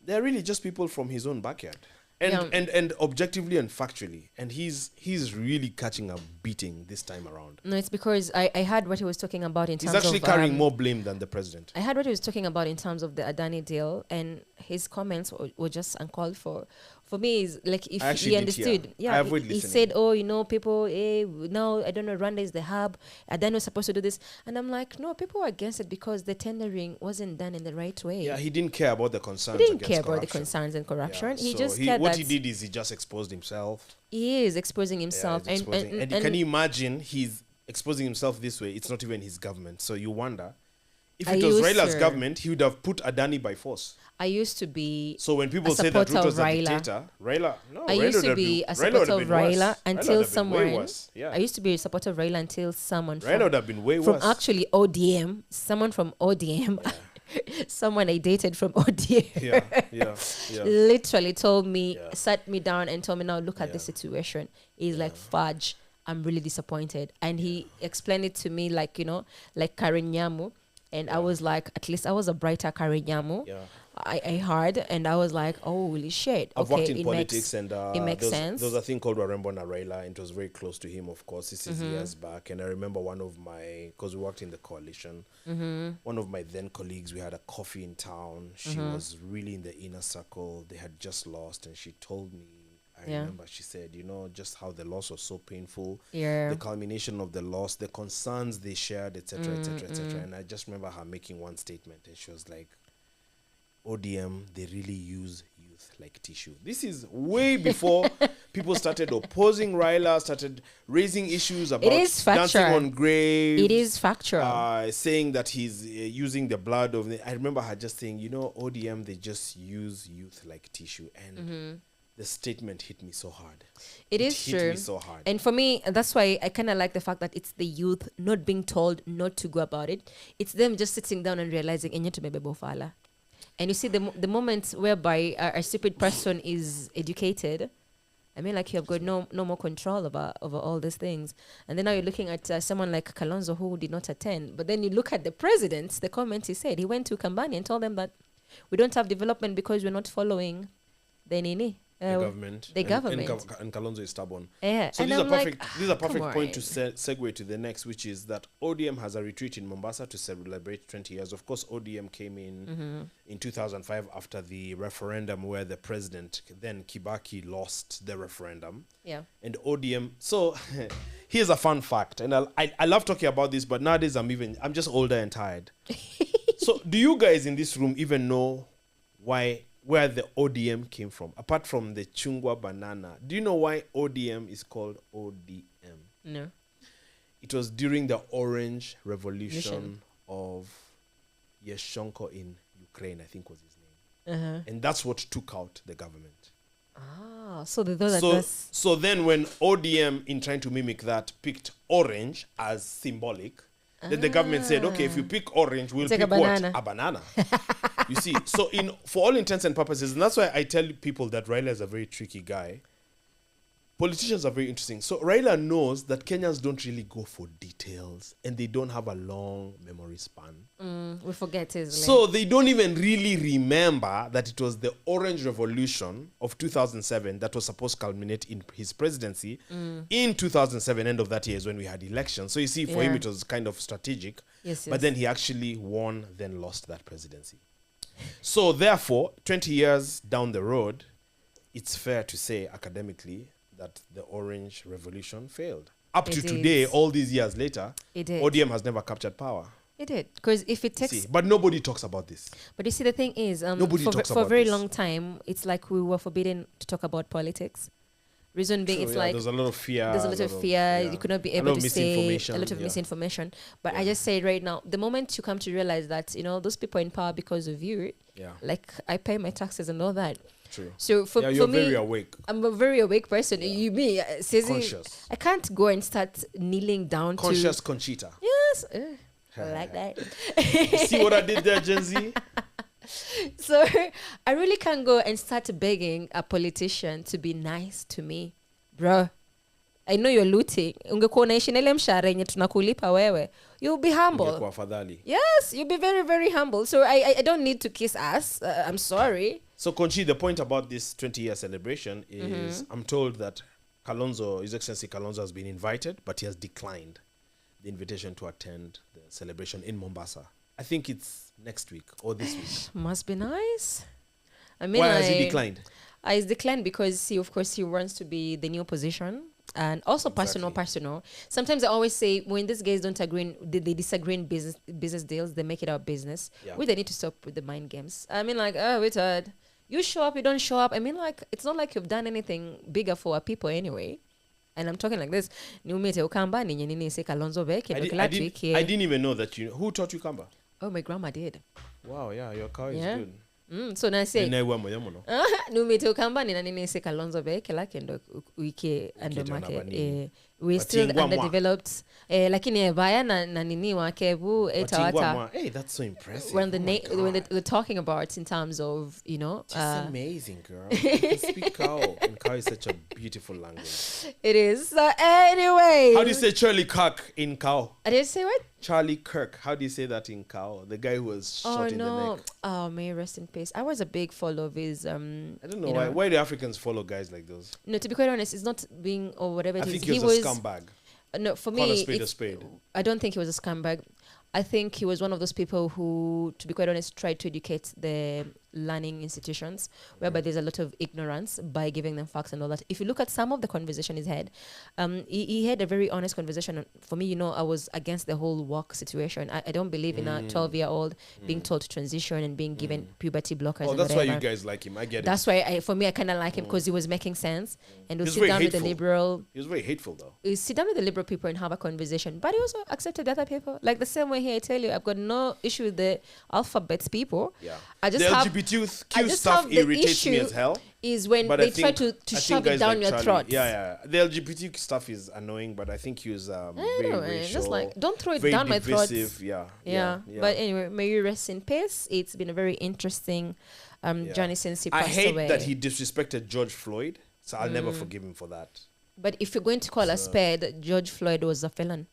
They're really just people from his own backyard. And objectively and factually. And he's really catching a beating this time around. No, it's because I heard what he was talking about in terms He's of... actually carrying more blame than the president. I heard what he was talking about in terms of the Adani deal, and his comments were just uncalled for. For me, is like if I actually he did understood, hear. I yeah, avoid he listening. said, "Oh, people, no, I don't know, Rwanda is the hub. Adani was supposed to do this," and I'm like, no, people were against it because the tendering wasn't done in the right way. Yeah, he didn't care about the concerns. He didn't against care about the corruption. concerns and corruption. Yeah, He so just cared what that he did is he just exposed himself. he is exposing Yeah, himself, he's exposing- and can and you imagine he's exposing himself this way? It's not even his government. So you wonder if I it was used Raila's to- government, he would have put Adani by force. I used to be So when people a say that supporter Ruto was of a Raila. dictator, Raila, no, I Raila used would to have be been- a Raila would supporter have of been worse. Raila Raila until would have been way someone. worse. Yeah. I used to be a supporter of Raila until someone Raila would have been way from worse. actually ODM, someone from ODM, someone I dated from ODM, yeah. literally told me, Yeah. sat me down and told me, now look at the Yeah. situation. He's like, fudge, I'm really disappointed. And he explained it to me like, like Karen Nyamu. And I was like, at least I was a brighter Karen Nyamu. Yeah. I heard, and I was like, holy shit. I've Okay, worked in it politics, makes, and it makes there sense. was a thing called Warembo na Raila, and it was very close to him, of course. This Mm-hmm. is years back, and I remember because we worked in the coalition, Mm-hmm. one of my then colleagues, we had a coffee in town. She Mm-hmm. was really in the inner circle. They had just lost, and she told me, I Yeah. remember she said, just how the loss was so painful, Yeah. the culmination of the loss, the concerns they shared, etc., etc., etc. Mm-hmm. And I just remember her making one statement, and she was like, ODM, they really use youth like tissue. This is way before people started opposing Raila, started raising issues about is dancing factual. on graves. It is factual. Saying that he's using the blood of I remember her just saying, ODM, they just use youth like tissue. And the statement hit me so hard. It is hit true. me so hard. And for me, that's why I kind of like the fact that it's the youth not being told not to go about it. It's them just sitting down and realizing, "Enye tumebe bofala." And you see the moment whereby a stupid person is educated, I mean, like you have got no more control over all these things. And then now you're looking at someone like Kalonzo who did not attend. But then you look at the president, the comment he said. He went to Kambani and told them that we don't have development because we're not following the Nini. government. The government. And Kalonzo is stubborn. Yeah. So and this is I'm a perfect, like, this is a come perfect point on. to segue to the next, which is that ODM has a retreat in Mombasa to celebrate 20 years. Of course, ODM came in 2005 after the referendum where the president, then Kibaki, lost the referendum. Yeah. And ODM. So here's a fun fact, and I love talking about this, but nowadays I'm just older and tired. So do you guys in this room even know where the ODM came from, apart from the chungwa banana? Do you know why ODM is called ODM? No. It was during the Orange Revolution of Yeshonko in Ukraine, I think was his name. And that's what took out the government. Ah, so they thought that So then when ODM, in trying to mimic that, picked orange as symbolic, then the government said, okay, if you pick orange, we'll Take pick a banana. what? A banana. You see, so for all intents and purposes, and that's why I tell people that Raila is a very tricky guy. Politicians are very interesting. So Raila knows that Kenyans don't really go for details and they don't have a long memory span. We forget easily. So they don't even really remember that it was the Orange Revolution of 2007 that was supposed to culminate in his presidency. In 2007, end of that year, is when we had elections. So you see, for him, it was kind of strategic. Yes, but then he actually won, then lost that presidency. So therefore, 20 years down the road, it's fair to say academically that the Orange Revolution failed. Up to today, all these years later, ODM has never captured power. It did. Because if it takes... But nobody talks about this. But you see, the thing is, for a very long time, it's like we were forbidden to talk about politics. Reason being, it's like... There's a lot of fear. There's a lot of fear. You could not be able to say a lot of misinformation. But I just say right now, the moment you come to realize that, those people are in power because of you, like I pay my taxes and all that. True. So for you're me, very awake. I'm a very awake person. You, me, conscious. I can't go and start kneeling down conscious Conchita. Yes. I like that. See what I did there, Gen Z? So I really can't go and start begging a politician to be nice to me. Bro, I know you're looting. Ungekuwa unaishi na ile mshahara yenye tunakulipa wewe. You'll be humble. Yes, you'll be very, very humble. So I don't need to kiss ass. I'm sorry. So Conchi, the point about this 20-year celebration is I'm told that His Excellency Kalonzo has been invited, but he has declined the invitation to attend the celebration in Mombasa. I think it's next week or this week. Must be nice. I mean, why has he declined? He's declined because he wants to be the new position. And also personal. Sometimes I always say, when these guys don't agree, they disagree in business deals, they make it our business. They need to stop with the mind games. I mean, like, Richard, you show up, you don't show up. I mean, like, it's not like you've done anything bigger for our people anyway. And I'm talking like this. I didn't even know that you... Who taught you Kamba? Oh, my grandma did. Wow, yeah, your car is good. So na say numete ukamba ni nani nese Kalonzo beke lake ndo wiki ando make we still underdeveloped lakini baya na nini wake bu etawata. Hey, that's so impressive. When they're talking about in terms of, it's amazing, girl. You can speak Kao, and Kao is such a beautiful language. It is. Anyway, how do you say Charlie Kirk in Kao? I didn't say what? Charlie Kirk. How do you say that in Kao? The guy who was shot in the neck. Oh, may he rest in peace. I was a big follower of his. I don't know why. Why do Africans follow guys like those? No, to be quite honest, it's not being or whatever. I think he was a scumbag. No, for Call me, a spade. I don't think he was a scumbag. I think he was one of those people who, to be quite honest, tried to educate the learning institutions, whereby there's a lot of ignorance by giving them facts and all that. If you look at some of the conversation he's had, he had a very honest conversation. For me, I was against the whole work situation. I don't believe in a 12-year-old being told to transition and being given puberty blockers. Oh, that's why you guys like him. I get it. That's why, for me, I kind of like him because he was making sense. And we'll sit down with the liberal... He was very hateful, though. We'll sit down with the liberal people and have a conversation. But he also accepted the other people. Like the same way here, I tell you, I've got no issue with the alphabets people. Yeah. I just the have... LGBTQ stuff irritates me as hell. Is when they try to shove it down your throat. Yeah. The LGBTQ stuff is annoying, but I think he was very racial. Just like, don't throw it down my throat. Yeah. But anyway, may you rest in peace. It's been a very interesting journey since he passed away. I hate that he disrespected George Floyd, so I'll never forgive him for that. But if you're going to call a spade, George Floyd was a felon.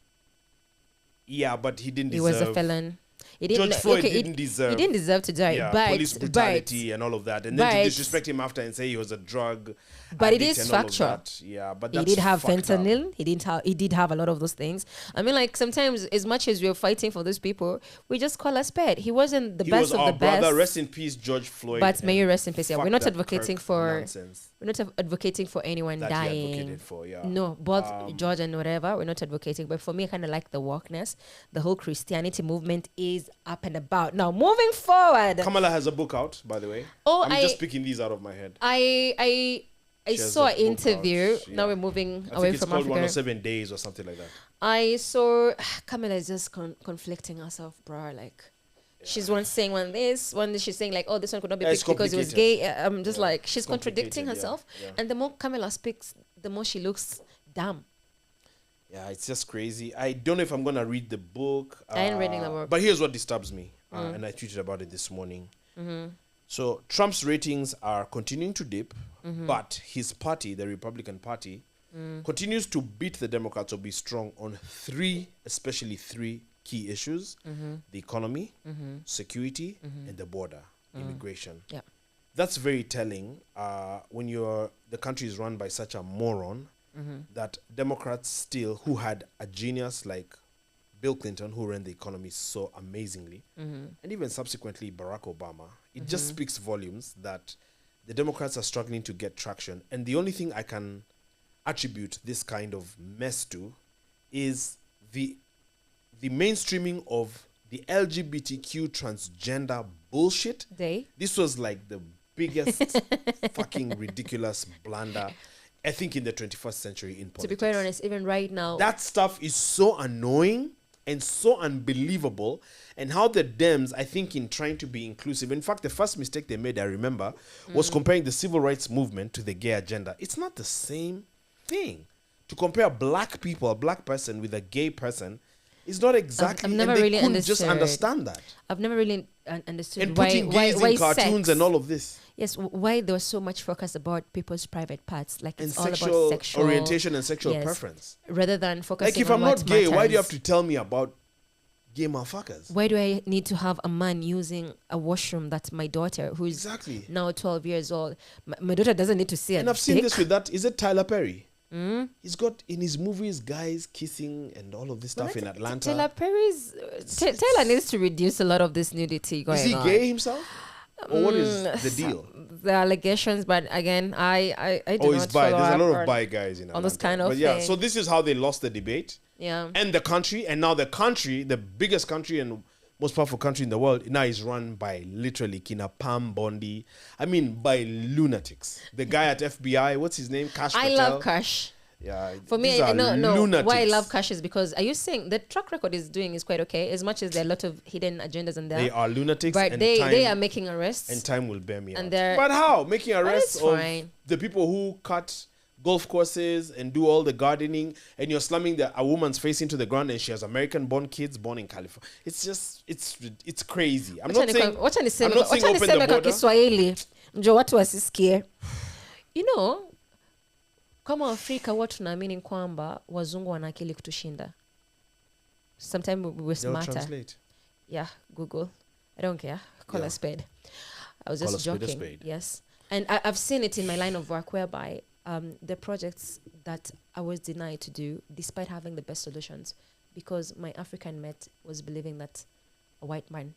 Yeah, but he didn't deserve... He was a felon. He didn't. George Floyd okay, didn't deserve. He didn't deserve to die. Yeah, but police brutality and all of that, and then to disrespect him after and say he was a drug. But it is factual. Yeah, but he did have fentanyl. He did have a lot of those things. I mean, like sometimes, as much as we're fighting for those people, we just call a spade. He wasn't the best of the best. Brother, rest in peace, George Floyd. But may you rest in peace. Yeah, we're not advocating for. Nonsense. We're not advocating for anyone that dying. Advocated for, yeah. No, both George and whatever. We're not advocating. But for me, I kind of like the wokeness. The whole Christianity movement is up and about. Now, moving forward. Kamala has a book out, by the way. I'm just picking these out of my head. I saw an interview. Yeah. Now we're moving away from Africa. It's called 107 Days or something like that. I saw Kamala is just conflicting herself, bro. Like, she's one saying one she's saying like, oh, this one could not be picked because it was gay. I'm just like, she's contradicting herself. Yeah. And the more Kamala speaks, the more she looks dumb. Yeah, it's just crazy. I don't know if I'm going to read the book. I ain't reading the book. But here's what disturbs me. And I tweeted about it this morning. So Trump's ratings are continuing to dip, but his party, the Republican Party, continues to beat the Democrats or be strong on especially three key issues: the economy, security, and the border, immigration. Yeah. That's very telling when the country is run by such a moron that Democrats still, who had a genius like Bill Clinton, who ran the economy so amazingly, and even subsequently Barack Obama, it just speaks volumes that the Democrats are struggling to get traction. And the only thing I can attribute this kind of mess to is the mainstreaming of the LGBTQ transgender bullshit. This was like the biggest fucking ridiculous blunder, I think, in the 21st century in politics. To be quite honest, even right now, that stuff is so annoying and so unbelievable. And how the Dems, I think, in trying to be inclusive, in fact, the first mistake they made, I remember, was comparing the civil rights movement to the gay agenda. It's not the same thing. To compare black people, a black person, with a gay person is not exactly. I've never and they really couldn't just understand that. I've never really understood and putting gays in cartoons and all of this. Yes, why there was so much focus about people's private parts, like and it's all about sexual orientation and sexual preference, rather than focusing. Like, if I'm not gay, why do you have to tell me about gay motherfuckers? Why do I need to have a man using a washroom that my daughter, who's now 12 years old, my daughter doesn't need to see? And I've seen this with that. Is it Tyler Perry? He's got in his movies guys kissing and all of this stuff in Atlanta. Tyler Perry's Taylor needs to reduce a lot of this nudity going on. Is he gay himself? Or what is the deal? The allegations, but again, I do not he's bi. follow There's a lot up of bi guys in Atlanta. on those kind of But yeah, so this is how they lost the debate. Yeah. And the country, and now the country, the biggest country and most powerful country in the world, now is run by literally Kina Pam Bondi. I mean, by lunatics. The guy at FBI, what's his name? Cash Patel. I love Cash. Yeah, for me, no. Lunatics. Why I love Cash is because, are you saying the track record is quite okay? As much as there are a lot of hidden agendas in there, they are lunatics, but and they are making arrests, and time will bear me and out. But how making arrests of the people who cut golf courses and do all the gardening, and you're slamming a woman's face into the ground, and she has American-born kids born in California. It's just it's crazy. I'm not saying open the border. You know, kama Afrika huwa tunaamini kwamba wazungu wana akili kutushinda. Sometimes we're smarter. Translate. Yeah, Google. I don't care. Call a spade. I was just joking. Yes. And I've seen it in my line of work whereby the projects that I was denied to do despite having the best solutions, because my African mate was believing that a white man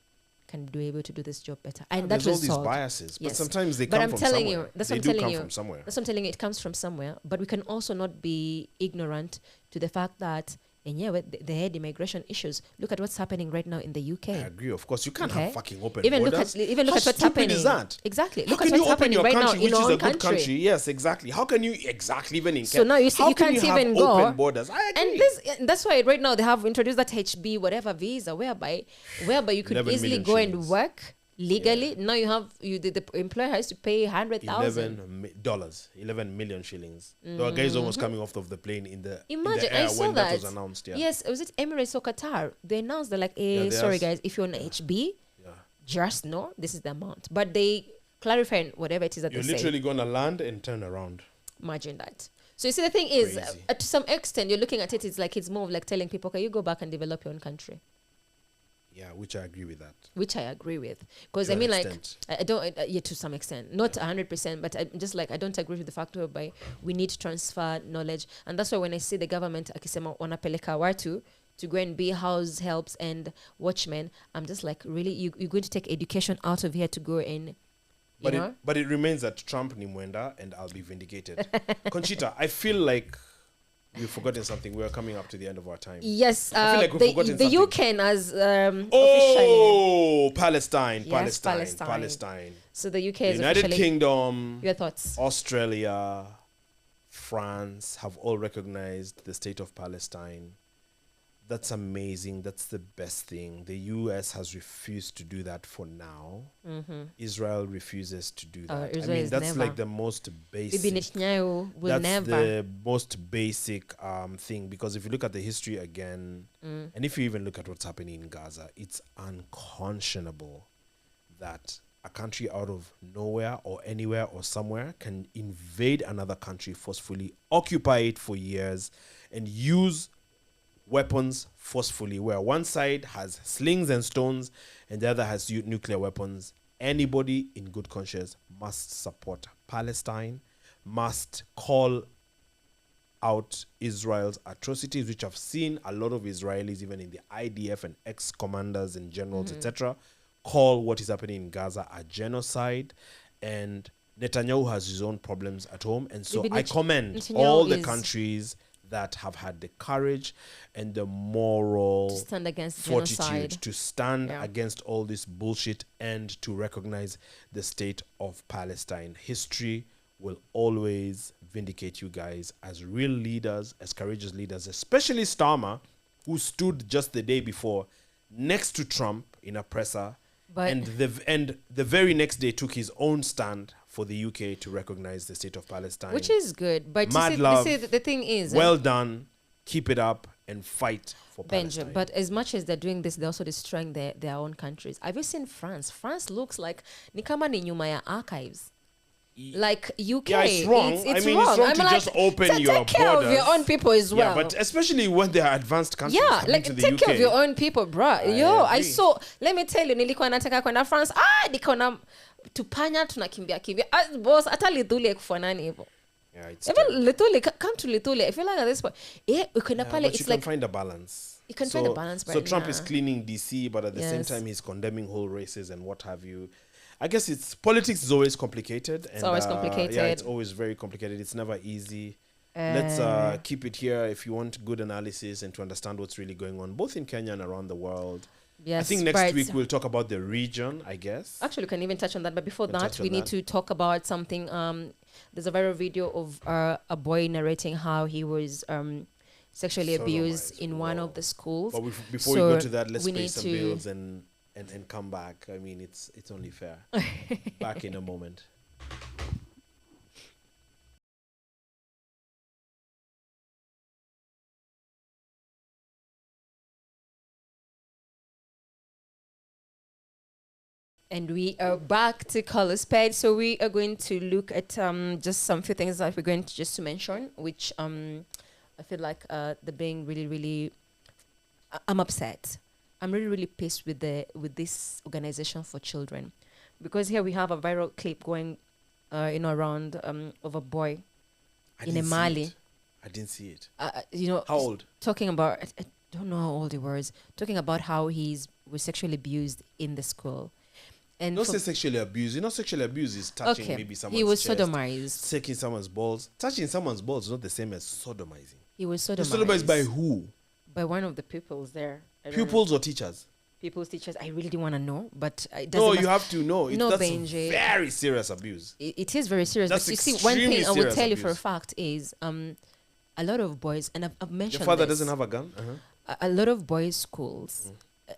can be able to do this job better. And that was all these biases. But sometimes they come from somewhere. That's what I'm telling you. That's what I'm telling you. It comes from somewhere. But we can also not be ignorant to the fact that, and yeah, they had immigration issues. Look at what's happening right now in the UK. I agree, of course. You can't have fucking open borders. Look at what's happening. Is that? Exactly. Look at what's happening right now in our own country. Yes, exactly. How can you even in so now you see, you can't even go open borders? I agree. And that's why right now they have introduced that HB whatever visa whereby you could easily go and work legally. Now the employer has to pay $100,000. $11 million shillings. There were guys almost coming off of the plane in the air I saw when that was announced. Yeah. Yes, was it Emirates or Qatar? They announced, they're like, sorry guys, if you're on HB, just know this is the amount. But they clarify whatever it is that you're they say. literally going to land and turn around. Imagine that. So you see, the thing is, to some extent, you're looking at it, it's more of like telling people, okay, you go back and develop your own country. Yeah, which I agree with that. Which I agree with, because To I an mean, like, extent. I don't, yeah, to some extent, not 100%, but I'm just like, I don't agree with the fact whereby we need to transfer knowledge, and that's why when I see the government akisema wanapeleka watu to go and be house helps and watchmen, I'm just like, really, you're going to take education out of here to go and, you know? But it remains that Trump ni mwenda and I'll be vindicated. Conchita, I feel like we've forgotten something. We're coming up to the end of our time. Yes, I feel like we've forgotten the something. UK has officially. Oh, Palestine, Yes, Palestine. So the UK is United officially. Kingdom, Your thoughts? Australia, France have all recognized the state of Palestine. That's amazing. That's the best thing. The US has refused to do that for now. Israel refuses to do that. I Israel mean, is that's never. like the most basic. Bibi Netanyahu will That's never. the most basic thing, because if you look at the history again, and if you even look at what's happening in Gaza, it's unconscionable that a country out of nowhere or anywhere or somewhere can invade another country forcefully, occupy it for years, and use weapons forcefully, where one side has slings and stones and the other has nuclear weapons. Anybody in good conscience must support Palestine, must call out Israel's atrocities, which I've seen a lot of Israelis, even in the IDF and ex-commanders and generals, etc., call what is happening in Gaza a genocide. And Netanyahu has his own problems at home. And so I commend Netanyahu all the is- countries that have had the courage and the moral To stand against fortitude genocide. to stand Yeah. against all this bullshit and to recognize the state of Palestine. History will always vindicate you guys as real leaders, as courageous leaders, especially Starmer, who stood just the day before next to Trump in a presser, But- and the very next day took his own stand for the UK to recognize the state of Palestine. Which is good. But Mad you see, love. the thing is, well done. Keep it up and fight for Palestine. Benjamin, but as much as they're doing this, they're also destroying their own countries. Have you seen France? France looks like ni kama ni nyuma ya archives. Like UK, Yeah, it's wrong. It's I mean, it's wrong I'm to like, just open take your care of your borders. own people as well. Yeah, but especially when they are advanced countries. Yeah, coming like to the take UK. care of your own people, bruh. I agree. saw. Let me tell you, nilikuwa nataka kwenda France. Nikaona tupanya tunakimbia kimbia. Boss, hata Lidhuli kufanani hivyo. Yeah, it's Even terrible. Lidhuli, come to Lidhuli. I feel like at this point, ukienda Yeah, pale, but you it's can like find a balance. You can find a balance, So but Trump is yeah. cleaning DC, but at the same Yes. time he's condemning whole races and what have you. I guess it's politics is always complicated. And, always Yeah, complicated. it's always very complicated. It's never easy. Let's keep it here if you want good analysis and to understand what's really going on, both in Kenya and around the world. yes, I think next but- week we'll talk about the region, I guess. Actually, we can even touch on that. But before Can that, touch we on need that. to talk about something. There's a viral video of a boy narrating how he was sexually abused Sodomized. in one Wow. of the schools. But before we go So to that, let's we pay need some to- bills and come back. I mean, it's only fair. Back in a moment. And we are back to Color Spade. So we are going to look at just some few things that we're going to just to mention, which I feel like they're being really, really. I'm upset. I'm really, really pissed with this organization for children, because here we have a viral clip going, around of a boy I in didn't see Mali. it. I didn't see it. How How old? talking about I don't know how old he was, talking about how was sexually abused in the school. And Don't for- say sexually abused. You know, sexually abused is touching okay, maybe someone's he was chest, sodomized. taking someone's balls. Touching someone's balls is not the same as sodomizing. He was You're sodomized. sodomized by who? By one of the pupils there. I don't know. Pupils or teachers? Pupils, teachers. I really didn't want to know, but it No, doesn't you matter. have to know. No, That's Benji. very serious abuse. It is very serious. That's But you see, one thing extremely I will serious tell you for a abuse. fact is a lot of boys, and I've mentioned Your father this, doesn't have a gun? Uh-huh. a lot of boys' schools,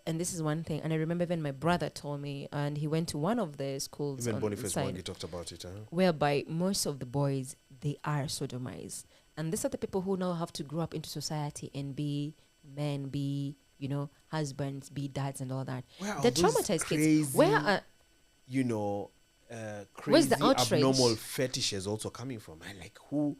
and this is one thing, and I remember even my brother told me, and he went to one of the schools Even on the Boniface side, Mwangi talked about it. Uh-huh. whereby most of the boys, they are sodomized. And these are the people who now have to grow up into society and be men, be, husbands, be dads and all that. Where are The those traumatized crazy, kids. Where are you know, Where's crazy the outrage? abnormal fetishes also coming from? And like, who?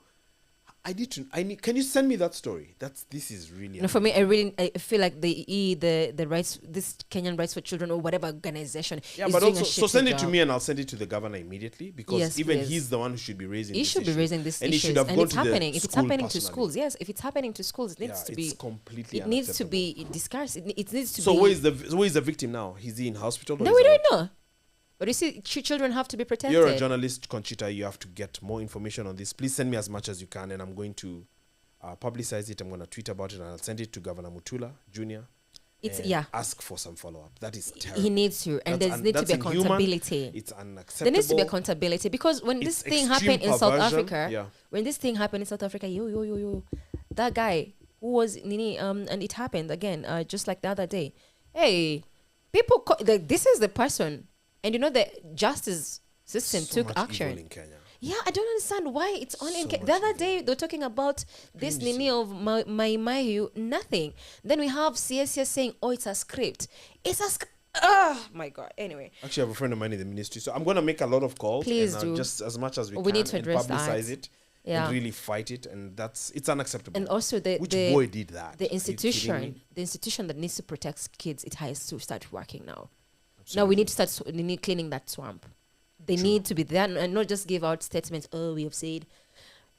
Can you send me that story? This is really. No, for me, I feel like the rights, this Kenyan Rights for Children or whatever organization. Yeah, is but doing also, a so send it shitty to job. me and I'll send it to the governor immediately, because Yes, even please. he's the one who should be raising. He this should be issue. raising this And he issue, should have and gone it's to the happening. If it's school happening to personally. schools, yes. If it's happening to schools, it needs Yeah, to be. it's completely. It needs to unacceptable. be discussed. It needs to So be. where is the victim now? Is he in hospital? Or No, is we he don't know. But you see, children have to be protected. You're a journalist, Conchita. You have to get more information on this. Please send me as much as you can, and I'm going to publicize it. I'm going to tweet about it, and I'll send it to Governor Mutula Jr. It's and ask for some follow-up. That is terrible. He needs to, and there needs to be accountability. It's unacceptable. There needs to be accountability, because when this thing happened in South Africa, that guy who was Nini, and it happened again, just like the other day. Hey, people, this is the person, and the justice system So took much action. evil in Kenya. Yeah, I don't understand why it's only in So Kenya. The other much day, they were talking about this Nini of my nothing. Then we have CSS saying, oh, it's a script. It's a script. Oh, my God. Anyway. Actually, I have a friend of mine in the ministry, so I'm going to make a lot of calls. Please and do. Just as much as we We can, need to address and publicize that. it. Yeah. And really fight it, and it's unacceptable. And also Which boy did that? The Are you kidding me? institution that needs to protect kids, it has to start working now. Absolutely. Now we need to start cleaning that swamp. They need to be there and not just give out statements. Oh, we have said.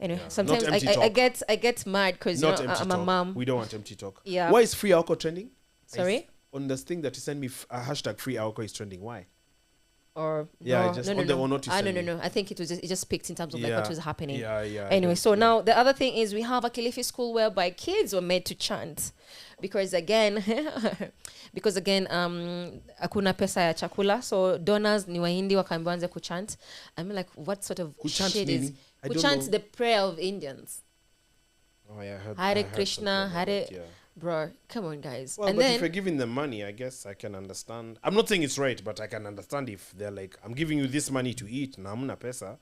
Anyway, Yeah. sometimes Not empty I get mad because Not empty I'm talk. a mom. We don't want empty talk. Yeah. Why is free alcohol trending? Sorry? On this thing that you sent me, a hashtag free alcohol is trending. Why? Or Yeah, no, just no, on the no. one note you sent me. No. I think it just picked in terms of like what was happening. Yeah. Anyway, so now the other thing is we have a Kilifi school whereby kids were made to chant because again, hakuna pesa ya chakula, so donors ni Wahindi wakaambiwa anze kuchant. I mean, like, what sort of Kuchant shit nini? is I don't kuchant know. the prayer of Indians? Oh, yeah, I Hare heard Krishna, something about Hare, it, yeah. bro, come on, guys. Well, and but then if you're giving them money, I guess I can understand. I'm not saying it's right, but I can understand if they're like, I'm giving you this money to eat, na hamna pesa.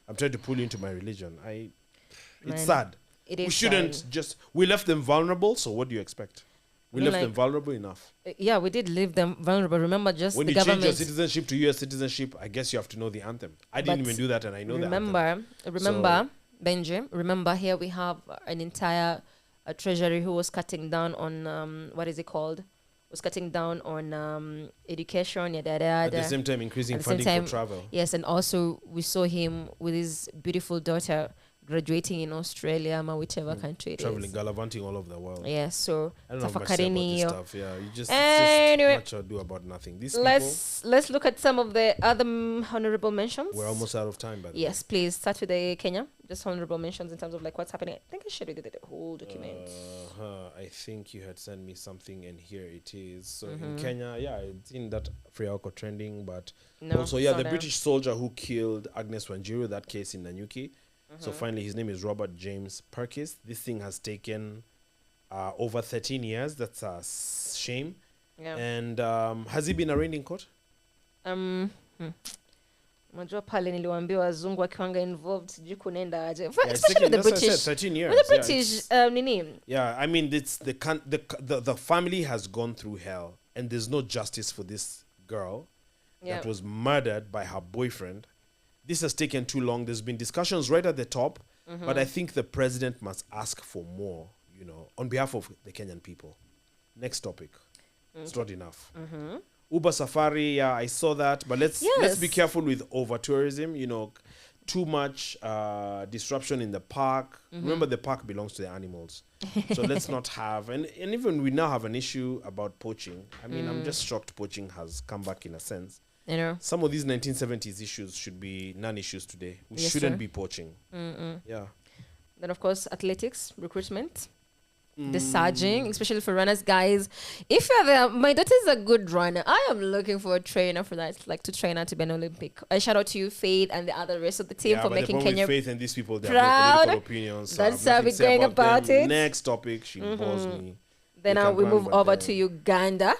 I'm trying to pull you into my religion. It's Man, sad. it is We shouldn't sad. we left them vulnerable, so what do you expect? We I mean, left like, them vulnerable enough. Yeah, we did leave them vulnerable. Remember, just When the you change government. your citizenship to US citizenship, I guess you have to know the anthem. I didn't But even do that, and I know the anthem. Remember, Benji. Remember, here we have an entire treasury who was cutting down on what is it called? Was cutting down on education. At the same time, increasing funding for travel. Yes, and also we saw him with his beautiful daughter graduating in Australia, or whichever country it Traveling, is. gallivanting all over the world. Yeah, so I don't know much to say about tafakarini this hiyo. stuff. Yeah, you just Anyway, much ado about nothing. These let's look at some of the other honorable mentions. people, we're almost out of time, by the way. Yes, please start with the Kenya. Just honorable mentions in terms of like what's happening. I think I shared with the whole document. I think you had sent me something, and here it is. So in Kenya, it's in that free alcohol trending, but No, also, it's the not British soldier who killed Agnes Wanjiru, that case in Nanyuki. So finally, his name is Robert James Perkis. This thing has taken over 13 years. That's a shame. Yeah. And has he been arraigned in court? Unajua pale niliwaambia wazungu wakiwanga involved sijui kunaenda aje. Yeah, it's Especially taken- the that's what I British. said, 13 years. With the Yeah, British, nini? Yeah, I mean, it's the family has gone through hell, and there's no justice for this girl that was murdered by her boyfriend. This has taken too long. There's been discussions right at the top, but I think the president must ask for more, on behalf of the Kenyan people. Next topic. It's not enough. Uber Safari, yeah, I saw that, but let's be careful with over tourism. Too much disruption in the park. Remember, the park belongs to the animals, so let's not have. And even we now have an issue about poaching. I mean, I'm just shocked poaching has come back in a sense. Some of these 1970s issues should be non-issues today. We shouldn't be poaching. Yeah. Then of course athletics, recruitment. The surging, especially for runners, guys. If you're there, my daughter's a good runner. I am looking for a trainer for that, like to train her to be an Olympic. I shout out to you, Faith, and the other rest of the team for but making the problem Kenya with Faith and these people, they proud. have no political opinions. So That's I have how nothing we're to say going about them. it. Next topic, she bores me. Then You can we run, move but over then- to Uganda.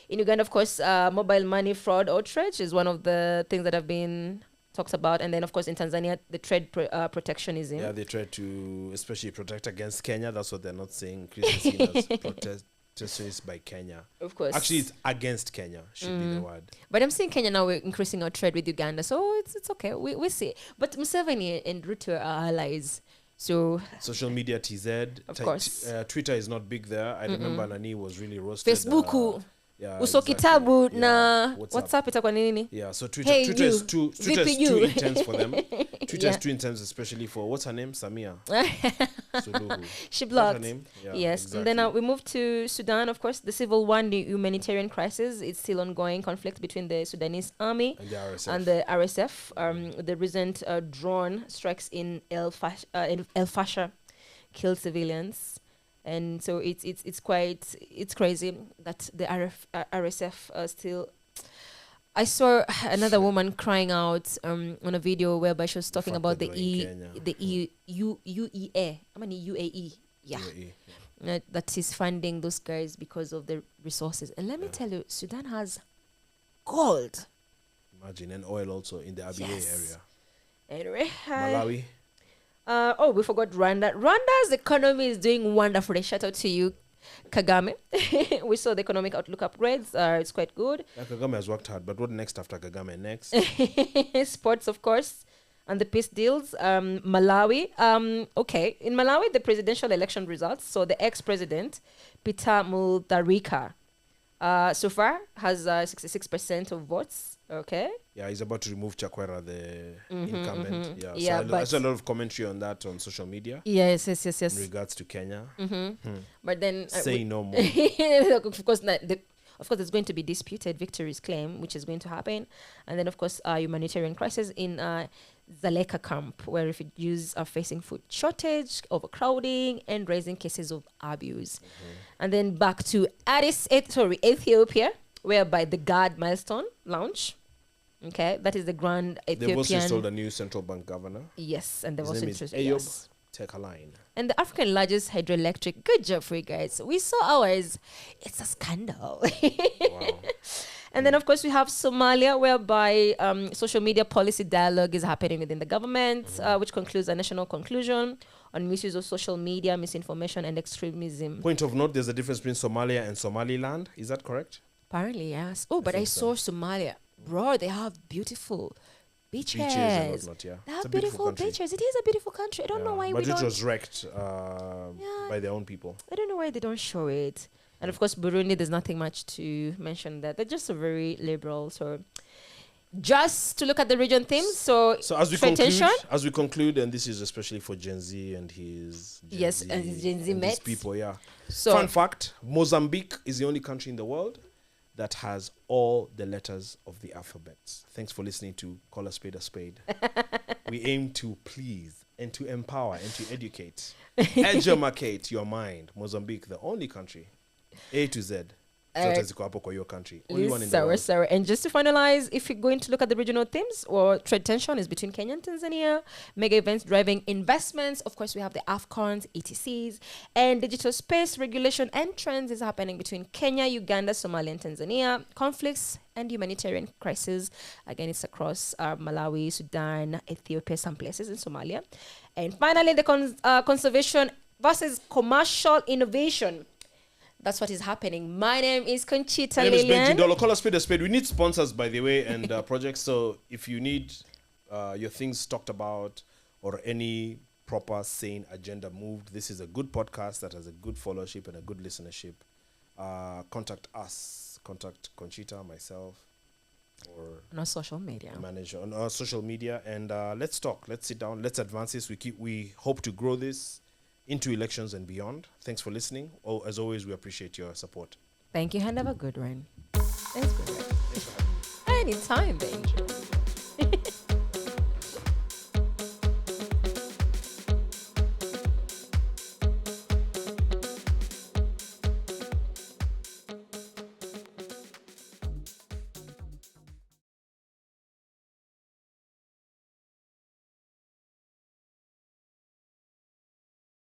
In Uganda, of course, mobile money fraud outrage is one of the things that have been talked about. And then, of course, in Tanzania, the trade protectionism. Yeah, they try to especially protect against Kenya. That's what they're not saying. Increasing seen as protectionist by Kenya. Of course. Actually, it's against Kenya, should be the word. But I'm seeing Kenya now, we're increasing our trade with Uganda. So it's okay. We see. But Museveni and Ruto are allies. So Social media TZ. Of course. Twitter is not big there. I remember Nani was really roasted. Facebook. Yeah, Uso exactly. kitabu Yeah, na WhatsApp. WhatsApp itakuwa nini? Yeah, so Twitter, Hey, Twitter you. is too VPU. intense for them. Twitter is Yeah. too intense, especially for what's her name, Samia Suluhu. She What's her blocked. name? Yeah, Yes. exactly. And then we move to Sudan, of course. The civil war, the humanitarian crisis. It's still ongoing conflict between the Sudanese army And the RSF. and the RSF. The recent drone strikes in El Fasher killed civilians. And so it's crazy that the RSF still. I saw another woman crying out on a video whereby she was talking about the UEA. I mean UAE. Yeah. UAE, That is funding those guys because of the resources. And let me tell you, Sudan has gold. Imagine, and oil also in the Abyei Yes. area. Anyway, Malawi. we forgot Rwanda. Rwanda's economy is doing wonderfully. Shout out to you, Kagame. We saw the economic outlook upgrades. It's quite good. Yeah, Kagame has worked hard, but what next after Kagame? Next? Sports, of course, and the peace deals. Malawi. Okay, in Malawi, the presidential election results. So the ex-president, Peter Mutharika, so far has 66% of votes. Okay. Yeah, he's about to remove Chakwera, the incumbent. Yeah, Yeah, so I saw a lot of commentary on that on social media Yes. in regards to Kenya. But then Say no more. of course, there's going to be disputed victories claim, which is going to happen, and then of course, humanitarian crisis in Zaleka camp, where refugees are facing food shortage, overcrowding, and raising cases of abuse. And then back to Ethiopia, whereby the GAD milestone launch. Okay, that is the grand They've also installed Ethiopian. a new central bank governor. Yes, and they've His also name is introduced. Ayob Yes. Tekaline. And the African largest hydroelectric. Good job for you guys. We saw ours. It's a scandal. Wow. And then, of course, we have Somalia, whereby social media policy dialogue is happening within the government, which concludes a national conclusion on misuse of social media, misinformation, and extremism. Point of note, there's a difference between Somalia and Somaliland. Is that correct? Apparently, yes. Oh, but I think saw Somalia. Bro, they have beautiful beaches. Beaches and whatnot, yeah. They It's have a beautiful country. beaches. It is a beautiful country. I don't know Yeah, why but we it don't. was wrecked Yeah. by their own people. I don't know why they don't show it. And of course, Burundi, there's nothing much to mention there. They're just a very liberal. So, just to look at the region themes. So as we conclude, and this is especially for Gen Z and his Gen and his Gen Z and mates. these people, yeah. So Fun fact: Mozambique is the only country in the world that has all the letters of the alphabets. Thanks for listening to Call a Spade a Spade. We aim to please and to empower and to educate, educate your mind. Mozambique, the only country, A to Z. Zote ziko hapo kwa your country. Only one in the world. Sorry. And just to finalize, if you're going to look at the regional themes, or trade tension is between Kenya and Tanzania, mega events driving investments. Of course, we have the AFCONs, ETCs, and digital space regulation and trends is happening between Kenya, Uganda, Somalia, and Tanzania. Conflicts and humanitarian crisis. Again, it's across Malawi, Sudan, Ethiopia, some places in Somalia. And finally, the conservation versus commercial innovation. That's what is happening. My name is Conchita My name is Lillian. Benji Dolo. Call a spade a spade. We need sponsors, by the way, and projects. So if you need your things talked about or any proper, sane agenda moved, this is a good podcast that has a good followership and a good listenership. Contact us. Contact Conchita, myself, or On our social media. manager on our social media, and let's talk. Let's sit down. Let's advance this. We hope to grow this into elections and beyond. Thanks for listening. As always, we appreciate your support. Thank you, and have a good one. Thanks, good one. Anytime, Benji.